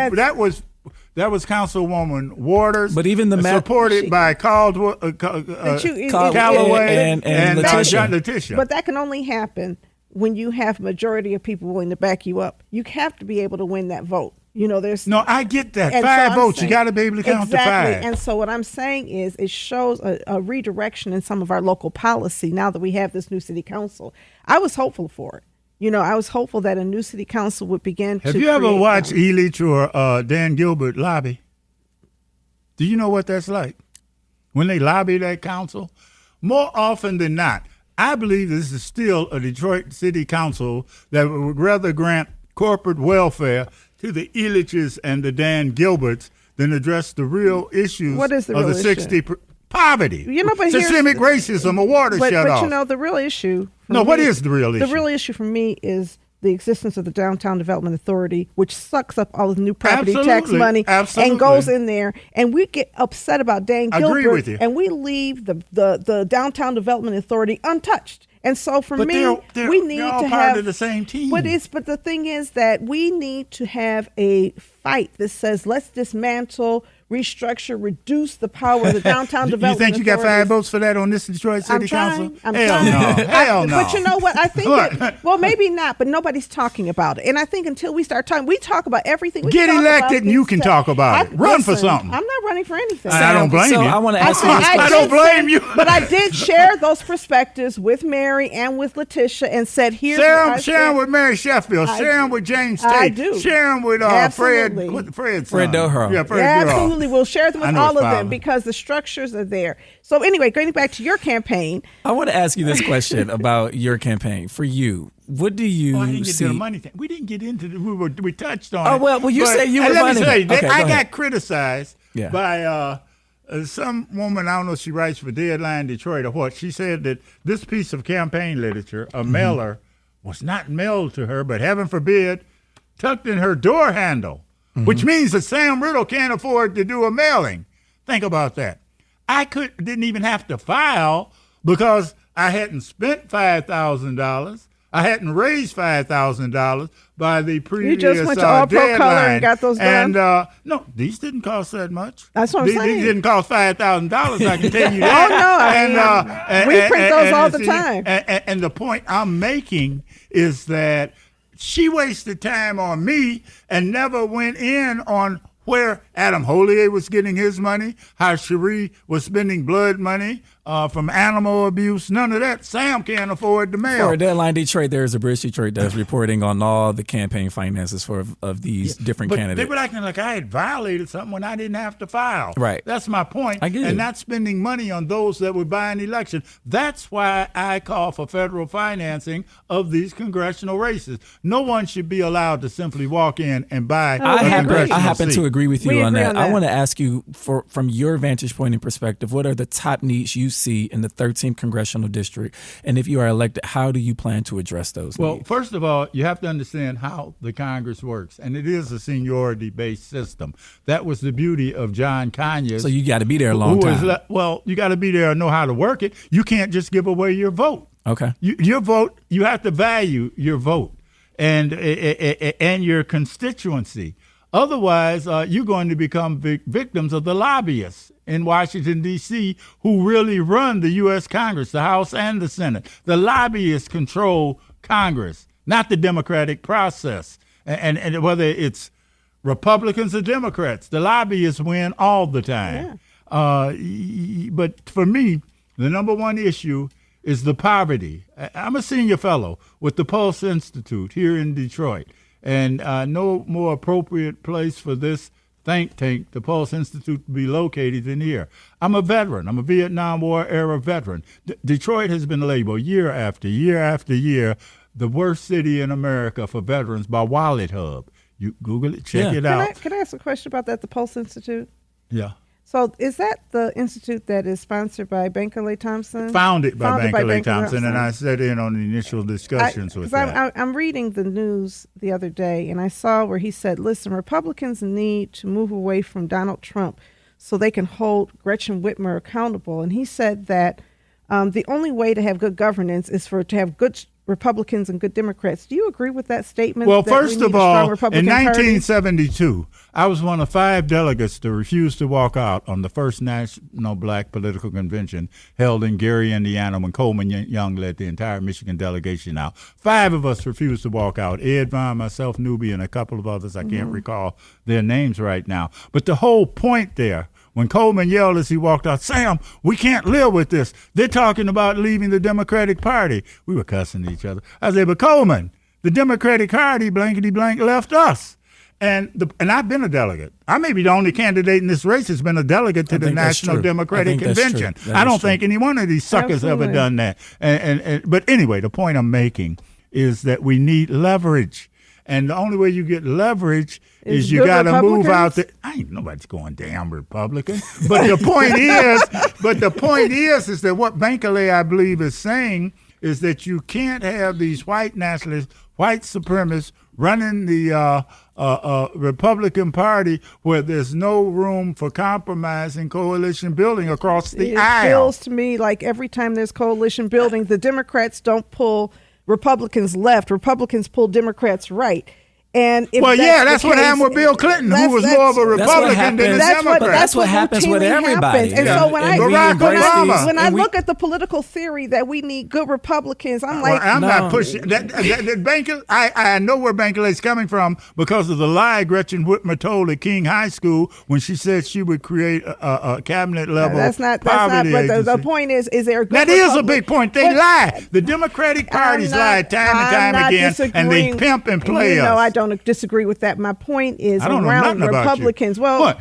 Councilwoman Waters, But even the supported by Caldwell, Callaway and Letitia. But that can only happen when you have a majority of people willing to back you up. You have to be able to win that vote. You know, there's no. I get that. and 5 so votes. saying, You got to be able to count exactly. to 5. And so what I'm saying is, it shows a redirection in some of our local policy now that we have this new city council. I was hopeful for it. You know, I was hopeful that a new city council would begin to. Have you ever watched Elitch or Dan Gilbert lobby? Do you know what that's like when they lobby that council? More often than not, I believe this is still a Detroit City Council that would rather grant corporate welfare to the Elitches and the Dan Gilberts than address the real issues What is the of real the issue? 60 poverty, You know, but systemic racism, a water but shut off. you know, the real issue. What is the real issue? The real issue for me is the existence of the Downtown Development Authority, which sucks up all of the new property tax money and goes in there. And we get upset about Dan Gilbert, agree with you. and we leave the Downtown Development Authority untouched. And so for But me, we need they're all to part have of the same team. But the thing is that we need to have a fight that says let's dismantle, restructure, reduce the power of the Downtown Development. You think you got 5 authorities. votes for that on this Detroit City Council? I'm Hell trying. no. Hell no. But you know what? I think well, maybe not, but nobody's talking about it. And I think until we start talking, we talk about everything. We Get talk elected about and you these can stuff. talk about it. Run for something. I'm not running for anything. I don't blame you. I want to ask you this I question. don't blame you. But I did share those perspectives with Mary and with Letitia and said, here's Share them with Mary Sheffield. Share them with James Tate. I do. Share them with Absolutely. Fred Doherty. Yeah, Fred Yeah, Doherty. absolutely. We'll share them I with know all it's of them violent. because the structures are there. So anyway, going back to your campaign. I want to ask you this question about your campaign. For you, what do you I didn't get to see? the money thing. We didn't get into it. We touched on Oh, it. well, you said you were let running me say, it. Okay, I go got ahead. criticized by some woman, I don't know if she writes for Deadline Detroit or what. She said that this piece of campaign literature, a mailer, was not mailed to her, but heaven forbid, tucked in her door handle, which means that Sam Riddle can't afford to do a mailing. Think about that. I didn't even have to file because I hadn't spent $5,000. I hadn't raised $5,000 by the previous You just went to All Pro deadline. Color and got those done? And no, these didn't cost that much. That's what I'm saying. These didn't cost $5,000. I can tell you that. Oh no, we print those all the time. And the point I'm making is that she wasted time on me and never went in on where Adam Hollier was getting his money, how Cherie was spending blood money from animal abuse. None of that. Sam can't afford the mail. For Deadline Detroit, there is a British Detroit that's reporting on all the campaign finances of these different but candidates. They were acting like I had violated something when I didn't have to file. Right. That's my point. I get it. And not spending money on those that would buy an election. That's why I call for federal financing of these congressional races. No one should be allowed to simply walk in and buy I a happen congressional to seat. agree with you We on agree that. on I that. want to ask you, from your vantage point and perspective, what are the top needs you see in the 13th Congressional District? And if you are elected, how do you plan to address those Well, needs? first of all, you have to understand how the Congress works, and it is a seniority-based system. That was the beauty of John Conyers. So you got to be there a long time. Well, you got to be there and know how to work it. You can't just give away your vote. Okay. Your vote, you have to value your vote and your constituency. Otherwise, you're going to become victims of the lobbyists in Washington, D.C., who really run the U.S. Congress, the House and the Senate. The lobbyists control Congress, not the democratic process. And whether it's Republicans or Democrats, the lobbyists win all the time. Yeah. But for me, the number one issue is the poverty. I'm a senior fellow with the Pulse Institute here in Detroit. And no more appropriate place for this think tank, the Pulse Institute, to be located than here. I'm a veteran. I'm a Vietnam War era veteran. Detroit has been labeled year after year after year the worst city in America for veterans by Wallet Hub. You Google it, check it out. Can I ask a question about that, the Pulse Institute? Yeah. So is that the institute that is sponsored by Banker Lay Thompson? Founded by Founded Banker Lay Thompson, and I sat in on the initial discussions with that. I'm reading the news the other day, and I saw where he said, listen, Republicans need to move away from Donald Trump so they can hold Gretchen Whitmer accountable. And he said that the only way to have good governance is to have good Republicans and good Democrats. Do you agree with that statement? Well, that first we need of a strong all, in Republican party? 1972, I was one of 5 delegates to refuse to walk out on the first National Black Political Convention held in Gary, Indiana, when Coleman Young led the entire Michigan delegation out. 5 of us refused to walk out. Ed Vaughn, myself, Newby, and a couple of others. I can't recall their names right now. But the whole point there, when Coleman yelled as he walked out, "Sam, we can't live with this. They're talking about leaving the Democratic Party." We were cussing each other. I said, "But Coleman, the Democratic Party, blankety blank, left us." And I've been a delegate. I may be the only candidate in this race that's been a delegate to the National Democratic Convention. I don't think any one of these suckers ever done that. But anyway, the point I'm making is that we need leverage. And the only way you get leverage is you got to move out there. I ain't nobody's going damn Republican. But the point is that what Bankerley, I believe, is saying is that you can't have these white nationalists, white supremacists running the Republican Party where there's no room for compromise and coalition building across the aisle. It feels to me like every time there's coalition building, the Democrats don't pull Republicans left, Republicans pull Democrats right. And if that's what happened with Bill Clinton, who was more of a Republican than a Democrat. That's what happens with everybody. And so when I we look at the political theory that we need good Republicans, I'm like, I'm not pushing that. Banker, I know where Bankerley's coming from because of the lie Gretchen Whitmer told at King High School when she said she would create a cabinet level. That's not. But the point is there a good that is a big point. They lie. The Democratic parties lie time and time again, and they pimp and play us. No, I don't disagree with that. My point is around Republicans. Well, what?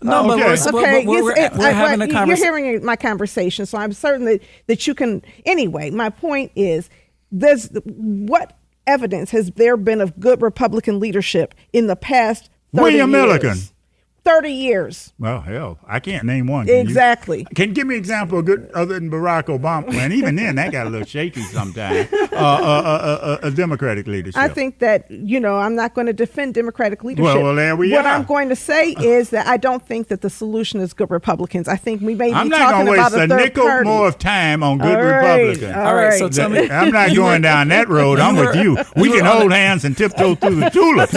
No, but we're having a conversation. You're hearing my conversation, so I'm certain that you can. Anyway, my point is, what evidence has there been of good Republican leadership in the past 30 William years? Milligan. 30 years. Well, hell, I can't name one. Exactly. Can you give me an example of good other than Barack Obama? And even then, that got a little shaky sometimes. A Democratic leadership. I think that, I'm not going to defend Democratic leadership. Well, there we are. What I'm going to say is that I don't think that the solution is good Republicans. I think we may be talking about a third party. I'm not going to waste a nickel more of time on good Republicans. All right. So tell me. I'm not going down that road. I'm with you. We can hold hands and tiptoe through the tulips.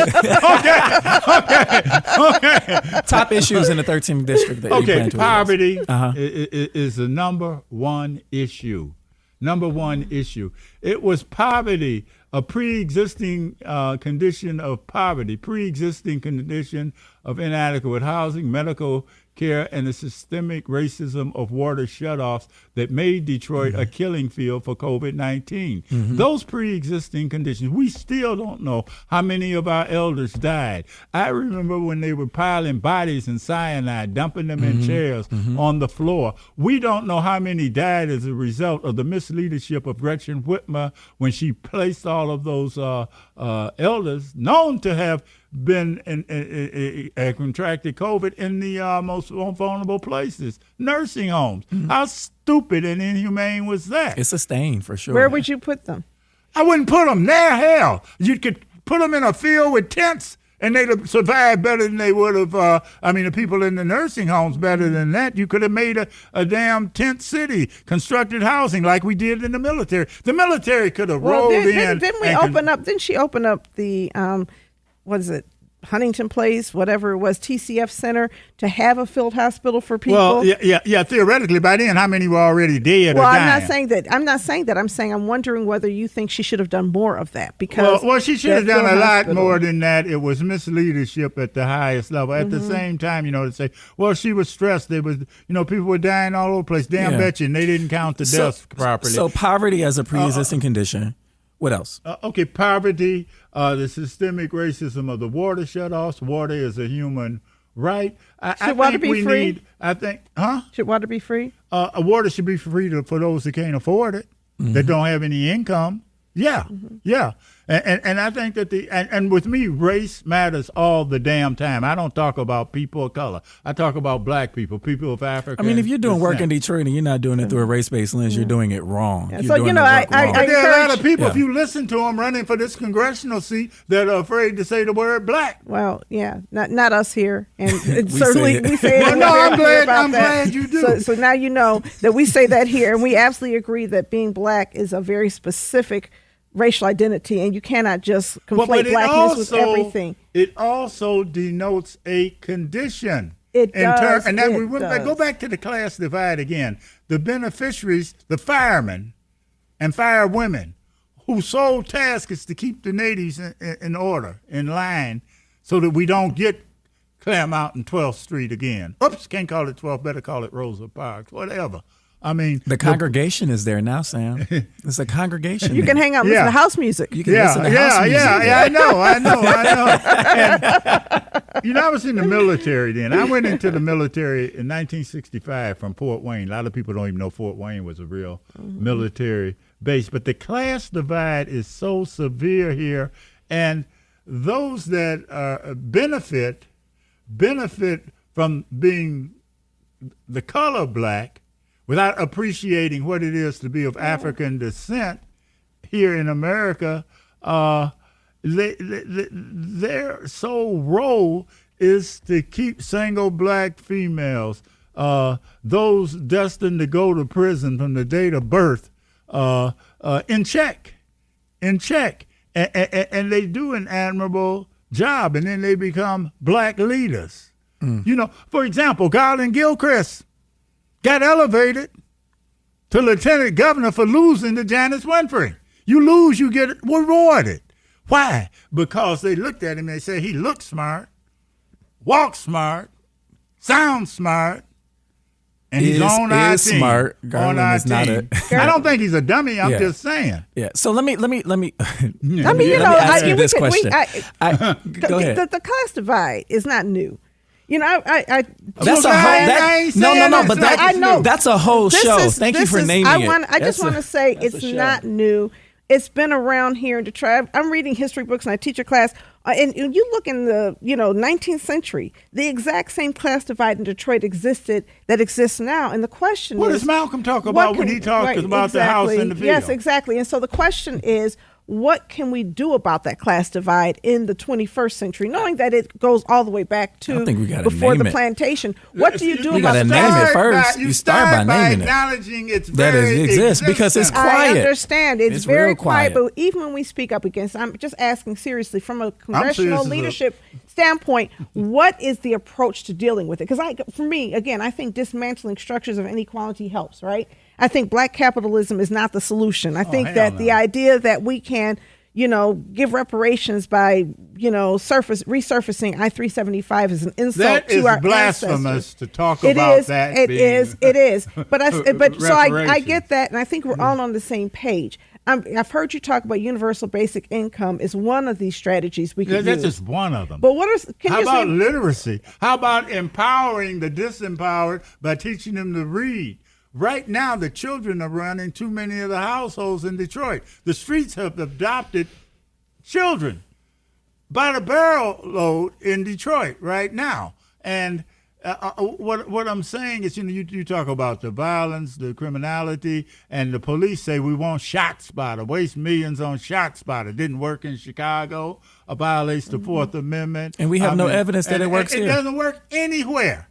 Okay. Top issues in the 13th district that you plan to poverty is the number one issue. Number one issue. It was poverty, a pre-existing condition of poverty, pre-existing condition of inadequate housing, medical care, and the systemic racism of water shutoffs that made Detroit a killing field for COVID-19. Those pre-existing conditions, we still don't know how many of our elders died. I remember when they were piling bodies in cyanide, dumping them in chairs on the floor. We don't know how many died as a result of the misleadership of Gretchen Whitmer when she placed all of those elders known to have been contracted COVID in the most vulnerable places, nursing homes. How stupid and inhumane was that? It's a stain for sure. Where would you put them? I wouldn't put them there. Hell, you could put them in a field with tents, and they'd have survived better than they would have. The people in the nursing homes better than that. You could have made a damn tent city, constructed housing like we did in the military. The military could have rolled in. Didn't she open up the what is it? Huntington Place, whatever it was, TCF Center, to have a field hospital for people. Well, yeah. Theoretically, by then, how many were already dead? Well, or dying? I'm not saying that. I'm saying I'm wondering whether you think she should have done more of that because. Well, she should have done a lot more than that. It was misleadership at the highest level. At the same time, to say, well, she was stressed. There was, people were dying all over the place. Damn betcha, and they didn't count the deaths properly. So poverty as a pre-existing condition. What else? Poverty, the systemic racism of the water shutoffs. Water is a human right. Should water be free? Should water be free? Water should be free for those that can't afford it, that don't have any income. Yeah, yeah. And I think that and with me, race matters all the damn time. I don't talk about people of color. I talk about black people, people of Africa. I mean, if you're doing work in Detroit and you're not doing it through a race-based lens, you're doing it wrong. Yeah. You're So, doing there the work wrong. But there are a lot of people, if you listen to them running for this congressional seat, that are afraid to say the word black. Well, yeah, not us here, and certainly we say it. Well, no, I'm glad you do. So now you know that we say that here, and we absolutely agree that being black is a very specific racial identity, and you cannot just conflate blackness with everything. It also denotes a condition. It does. And then go back to the class divide again. The beneficiaries, the firemen and firewomen, whose sole task is to keep the natives in order, in line, so that we don't get Claremont and 12th Street again. Oops, can't call it 12th, better call it Rosa Parks, whatever. I mean, the congregation is there now, Sam. It's a congregation. You can hang out and listen to house music. You can listen to house music. Yeah, I know. I was in the military then. I went into the military in 1965 from Fort Wayne. A lot of people don't even know Fort Wayne was a real military base. But the class divide is so severe here. And those that benefit from being the color black without appreciating what it is to be of African descent here in America, their sole role is to keep single black females, those destined to go to prison from the date of birth, in check. And they do an admirable job, and then they become black leaders. You know, for example, Garland Gilchrist got elevated to lieutenant governor for losing to Janice Winfrey. You lose, you get rewarded. Why? Because they looked at him and they said he looked smart, walked smart, sounds smart, and he's on our team. Smart. Garland is not I don't think he's a dummy. I'm just saying. Yeah. So let me. I mean, let me ask you this question. Go ahead. The class divide is not new. You know, that's a whole show. Thank you for naming it. I just want to say it's not new. It's been around here in Detroit. I'm reading history books and I teach a class. And you look in the 19th century, the exact same class divide in Detroit existed that exists now. And the question is, what does Malcolm talk about when he talks about the house and the field? Yes, exactly. And so the question is, what can we do about that class divide in the 21st century, knowing that it goes all the way back to before the plantation? What do you do about the name it first? You start by naming it. Acknowledging its that it exists because it's quiet. I understand. It's very quiet. But even when we speak up against, I'm just asking seriously from a congressional leadership standpoint, what is the approach to dealing with it? Because for me, again, I think dismantling structures of inequality helps, right? I think black capitalism is not the solution. I think that the idea that we can, give reparations by, resurfacing I-375 is an insult to our ancestors. That is blasphemous to talk about that. It is. But so I get that, and I think we're all on the same page. I've heard you talk about universal basic income is one of these strategies we can use. That's just one of them. But how about literacy? How about empowering the disempowered by teaching them to read? Right now, the children are running too many of the households in Detroit. The streets have adopted children by the barrel load in Detroit right now. And what I'm saying is, you talk about the violence, the criminality, and the police say we want ShotSpotter, waste millions on ShotSpotter. Didn't work in Chicago, violates the Fourth Amendment. And we have no evidence that it works here. It doesn't work anywhere.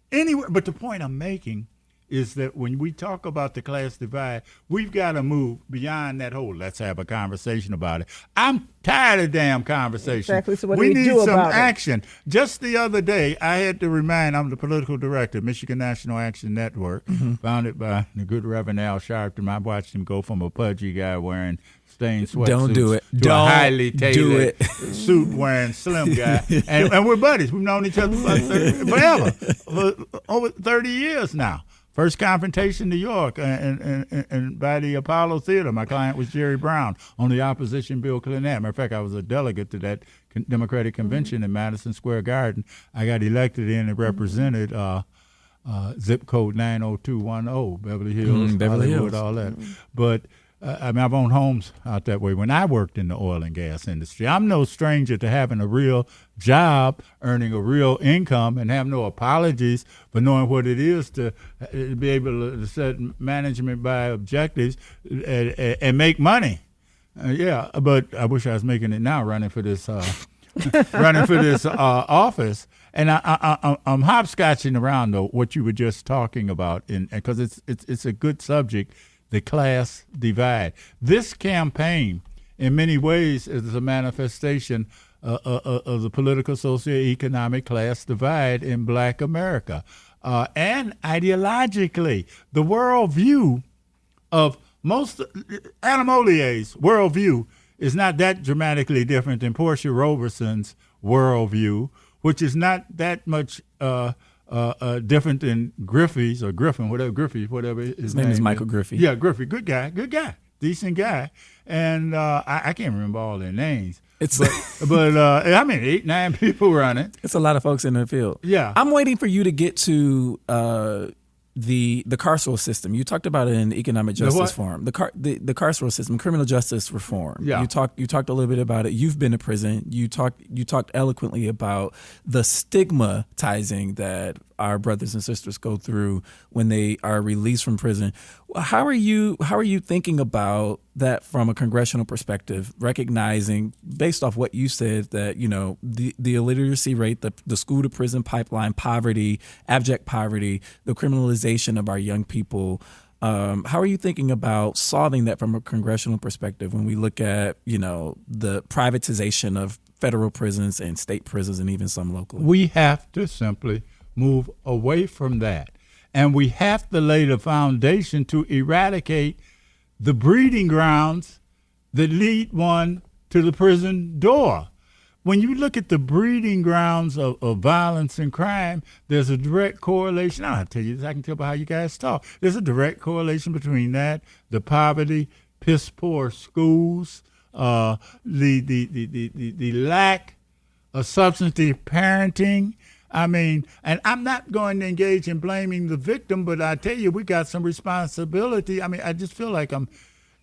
But the point I'm making is that when we talk about the class divide, we've got to move beyond that whole let's have a conversation about it. I'm tired of damn conversation. Exactly. So what we do need do some about action. Just the other day, I had to remind, I'm the political director of Michigan National Action Network, founded by the good Reverend Al Sharpton. I watched him go from a pudgy guy wearing stained sweatsuits Don't do it. to a highly tailored suit wearing slim guy. And we're buddies. We've known each other forever, for over 30 years now. First confrontation in New York and by the Apollo Theater. My client was Jerry Brown on the opposition Bill Clinton. Matter of fact, I was a delegate to that Democratic convention in Madison Square Garden. I got elected in and represented zip code 90210, Beverly Hills, Hollywood, all that. But I mean, I've owned homes out that way when I worked in the oil and gas industry. I'm no stranger to having a real job, earning a real income, and have no apologies for knowing what it is to be able to set management by objectives and make money. Yeah, but I wish I was making it now, running for this office. And I'm hopscotching around though what you were just talking about, because it's a good subject. The class divide. This campaign, in many ways, is a manifestation of the political, socioeconomic class divide in Black America. And ideologically, the worldview of most, Anna Molier's worldview is not that dramatically different than Portia Roberson's worldview, which is not that much different than Griffey's or Griffin, whatever his name is. Michael Griffey. Yeah, Griffey, good guy, decent guy, and I can't remember all their names. But I mean, 8-9 people running. It's a lot of folks in the field. Yeah, I'm waiting for you to get to the carceral system. You talked about it in economic justice forum. The carceral system, criminal justice reform. Yeah. You talked a little bit about it. You've been to prison. You talked eloquently about the stigmatizing that our brothers and sisters go through when they are released from prison. How are you thinking about that from a congressional perspective, recognizing, based off what you said, that the illiteracy rate, the school to prison pipeline, poverty, abject poverty, the criminalization of our young people? How are you thinking about solving that from a congressional perspective when we look at the privatization of federal prisons and state prisons and even some local? We have to simply move away from that. And we have to lay the foundation to eradicate the breeding grounds that lead one to the prison door. When you look at the breeding grounds of violence and crime, there's a direct correlation. I'll tell you this, I can tell by how you guys talk. There's a direct correlation between that, the poverty, piss poor schools, the lack of substantive parenting. I mean, and I'm not going to engage in blaming the victim, but I tell you, we got some responsibility. I mean, I just feel like I'm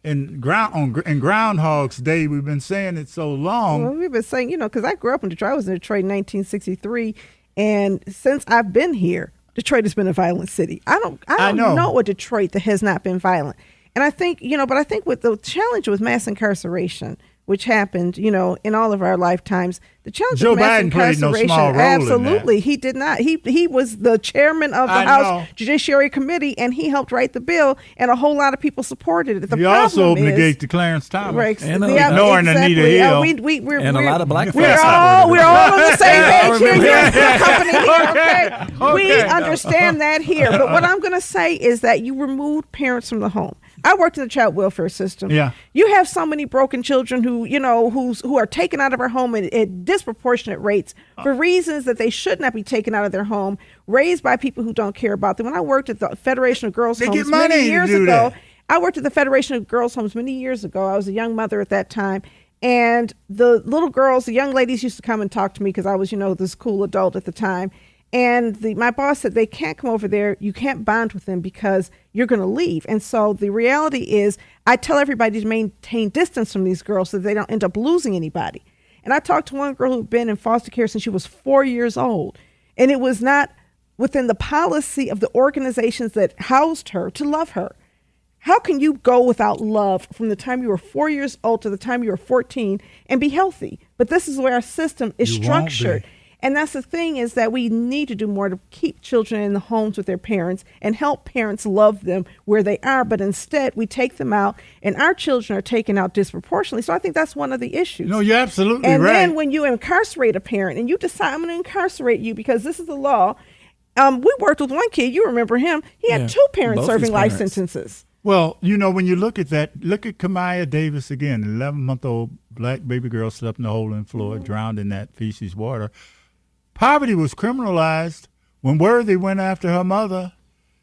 in Groundhog's Day. We've been saying it so long. Well, we've been saying, because I grew up in Detroit. I was in Detroit in 1963, and since I've been here, Detroit has been a violent city. I don't know a Detroit that has not been violent. And I think, but I think with the challenge with mass incarceration, which happened, in all of our lifetimes. The challenge Joe of mass Biden played no incarceration, small role absolutely, in that. he did not. He was the chairman of the House Judiciary Committee, and he helped write the bill, and a whole lot of people supported it. He also opened the gate to Clarence Thomas, ignoring Anita Hill, and a lot of black folks. We're all on the same page here. Okay? We understand that here, but what I'm going to say is that you removed parents from the home. I worked in the child welfare system. Yeah. You have so many broken children who are taken out of our home at disproportionate rates for reasons that they should not be taken out of their home, raised by people who don't care about them. When I worked at the Federation of Girls Homes many years ago, I worked at the Federation of Girls Homes many years ago. I was a young mother at that time. And the little girls, the young ladies used to come and talk to me because I was, this cool adult at the time. And my boss said, they can't come over there. You can't bond with them because you're going to leave. And so the reality is I tell everybody to maintain distance from these girls so that they don't end up losing anybody. And I talked to one girl who'd been in foster care since she was 4 years old. And it was not within the policy of the organizations that housed her to love her. How can you go without love from the time you were 4 years old to the time you were 14 and be healthy? But this is where our system is structured. And that's the thing, is that we need to do more to keep children in the homes with their parents and help parents love them where they are. But instead, we take them out, and our children are taken out disproportionately. So I think that's one of the issues. No, you're absolutely right. And then when you incarcerate a parent and you decide, I'm going to incarcerate you because this is the law. We worked with one kid, you remember him. He had two parents serving life sentences. Well, when you look at that, look at Kamaya Davis again, an 11-month-old black baby girl slept in a hole in the floor, drowned in that feces water. Poverty was criminalized when Worthy went after her mother,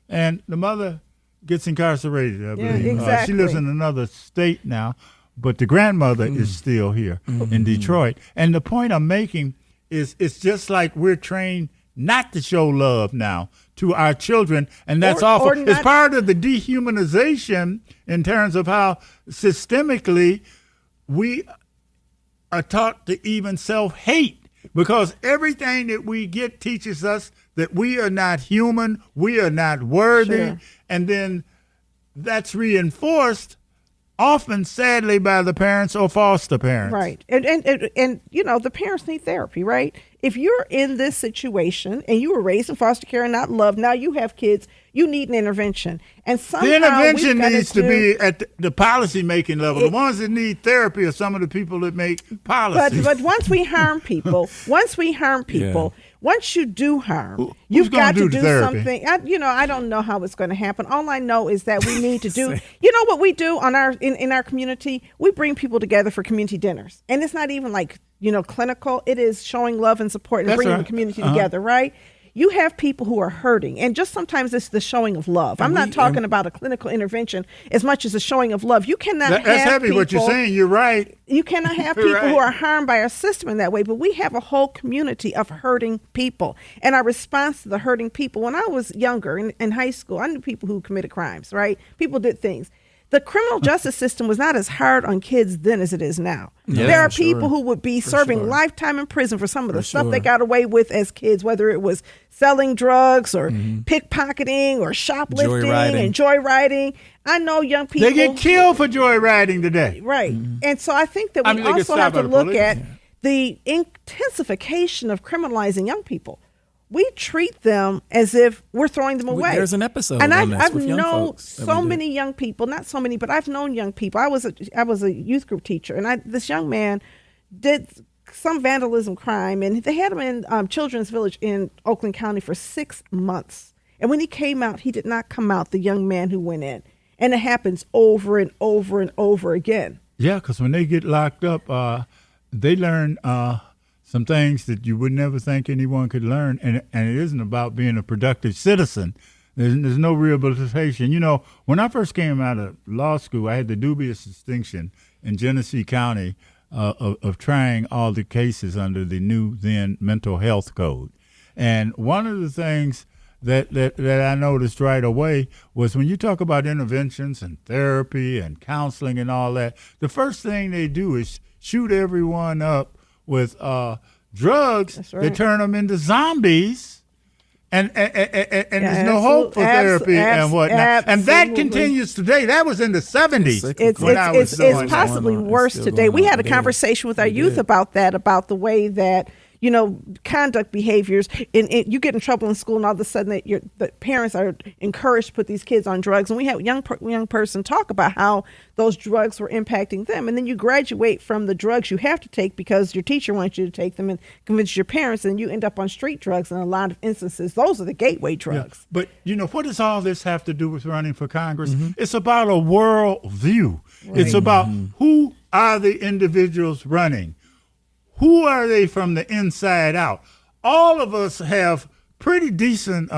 and the mother gets incarcerated, I believe. Exactly. She lives in another state now, but the grandmother is still here in Detroit. And the point I'm making is it's just like we're trained not to show love now to our children, and that's awful. It's part of the dehumanization in terms of how systemically we are taught to even self-hate, because everything that we get teaches us that we are not human, we are not worthy, and then that's reinforced often, sadly, by the parents or foster parents. Right. And you know, the parents need therapy, right? If you're in this situation and you were raised in foster care and not loved, now you have kids, you need an intervention. And somehow the intervention needs to be at the policy-making level. The ones that need therapy are some of the people that make policy. But once we harm people, once you do harm, you've got to do something. I don't know how it's going to happen. All I know is that we need to do. You know what we do on in our community? We bring people together for community dinners, and it's not even like clinical. It is showing love and support and bringing the community together, right? You have people who are hurting, and just sometimes it's the showing of love. I'm not talking about a clinical intervention as much as a showing of love. You cannot have that's heavy people, what you're saying. You're right. You cannot have people who are harmed by our system in that way, but we have a whole community of hurting people. And our response to the hurting people, when I was younger in high school, I knew people who committed crimes, right? People did things. The criminal justice system was not as hard on kids then as it is now. Yeah, there are people who would be serving lifetime in prison for some of the stuff they got away with as kids, whether it was selling drugs or pickpocketing or shoplifting and joyriding. I know young people. They get killed for joyriding today. Right. And so I think that we also have to look at the intensification of criminalizing young people. We treat them as if we're throwing them away. There's an episode and on this I've with young known folks so many young people, not so many, but I've known young people. I was a youth group teacher, and this young man did some vandalism crime, and they had him in Children's Village in Oakland County for 6 months. And when he came out, he did not come out the young man who went in. And it happens over and over and over again. Yeah, because when they get locked up, they learn some things that you would never think anyone could learn, and it isn't about being a productive citizen. There's no rehabilitation. When I first came out of law school, I had the dubious distinction in Genesee County of trying all the cases under the new then mental health code. And one of the things that I noticed right away was when you talk about interventions and therapy and counseling and all that, the first thing they do is shoot everyone up with drugs that turn them into zombies, and there's no hope for therapy and whatnot. And that continues today. That was in the 70s. It's possibly worse today. We had a conversation with our youth about that, about the way that conduct behaviors, and you get in trouble in school, and all of a sudden the parents are encouraged to put these kids on drugs. And we had a young person talk about how those drugs were impacting them. And then you graduate from the drugs you have to take because your teacher wants you to take them and convince your parents, and you end up on street drugs in a lot of instances. Those are the gateway drugs. Yeah. But what does all this have to do with running for Congress? It's about a world view. Right. It's about who are the individuals running. Who are they from the inside out? All of us have pretty decent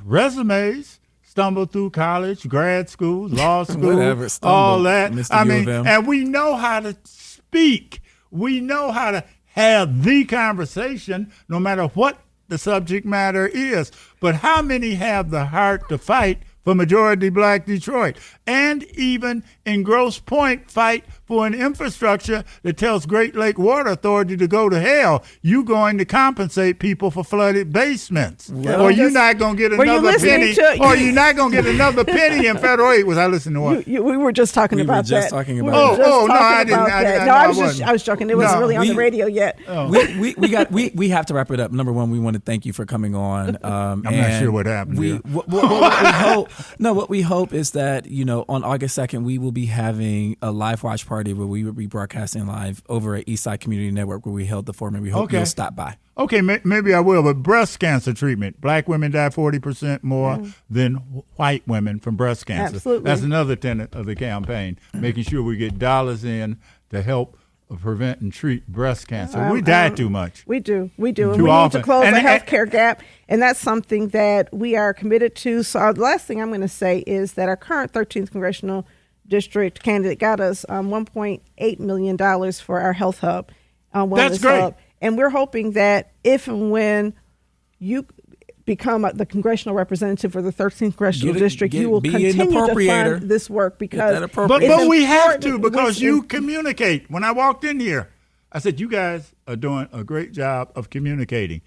resumes, stumbled through college, grad school, law school, all that. And we know how to speak. We know how to have the conversation, no matter what the subject matter is. But how many have the heart to fight for majority black Detroit, and even in Grosse Pointe fight for an infrastructure that tells Great Lake Water Authority to go to hell? You going to compensate people for flooded basements, or you're not going to get another penny, or you're not going to get another penny in federal aid. Was I listening to what? We were just talking about that. I didn't. No, I was joking. It wasn't really on the radio yet. We have to wrap it up. Number one, we want to thank you for coming on. I'm not sure what happened here. What we hope is that, on August 2nd, we will be having a live watch party where we will be broadcasting live over at Eastside Community Network, where we held the forum, and we hope you'll stop by. Okay, maybe I will. But breast cancer treatment, black women die 40% more than white women from breast cancer. Absolutely. That's another tenet of the campaign, making sure we get dollars in to help prevent and treat breast cancer. We die too much. We do. And we need to close the healthcare gap, and that's something that we are committed to. So the last thing I'm going to say is that our current 13th Congressional District candidate got us $1.8 million for our health hub. That's great. Hub. And we're hoping that if and when become the congressional representative for the 13th Congressional District, you will be an continue to appropriator. fund this work because But it's we have important to, because with- you communicate. When I walked in here, I said, you guys are doing a great job of communicating.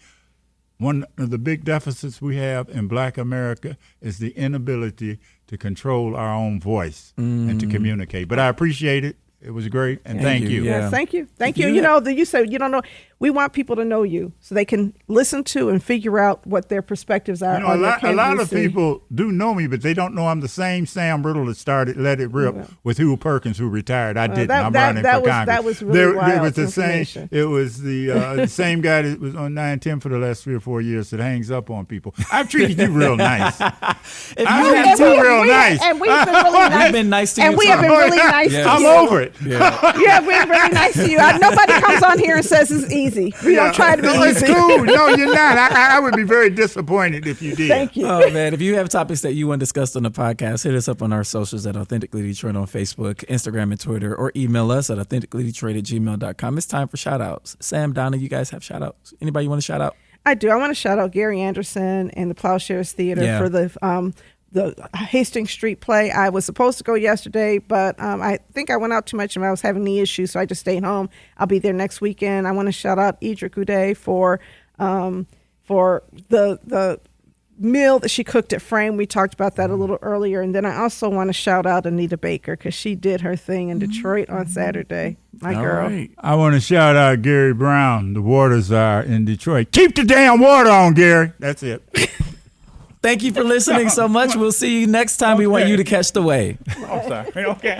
One of the big deficits we have in Black America is the inability to control our own voice and to communicate. But I appreciate it. It was great, and thank you. Yeah. Yes, thank you. Thank you. You know, you said you don't know. We want people to know you so they can listen to and figure out what their perspectives are. You know, a lot of people do know me, but they don't know I'm the same Sam Riddle that started Let It Rip with Hugh Perkins, who retired. I didn't. I'm running for Congress. That was really wild It was the information. same. It was the same guy that was on 910 for the last 3 or 4 years that hangs up on people. I've treated you real nice. And we've been really nice. I've been nice to you. And we have been really nice to you. I'm over it. Yeah, we're really nice to you. Nobody comes on here and says it's easy. We don't try to be No, easy. it's cool. No, you're not. I would be very disappointed if you did. Thank you. Oh man, if you have topics that you want discussed on the podcast, hit us up on our socials at Authentically Detroit on Facebook, Instagram, and Twitter, or email us at authenticallydetroit@gmail.com. It's time for shout outs. Sam, Donna, you guys have shout outs. Anybody you want to shout out? I do. I want to shout out Gary Anderson and the Plowshares Theater for the Hastings Street play. I was supposed to go yesterday, but I think I went out too much and I was having knee issues, so I just stayed home. I'll be there next weekend. I want to shout out Idra Goudet for the meal that she cooked at Frame. We talked about that a little earlier. And then I also want to shout out Anita Baker because she did her thing in Detroit on Saturday. My girl. Right. I want to shout out Gary Brown, the water czar in Detroit. Keep the damn water on, Gary. That's it. Thank you for listening so much. We'll see you next time. We want you to catch the wave. I'm sorry. Okay.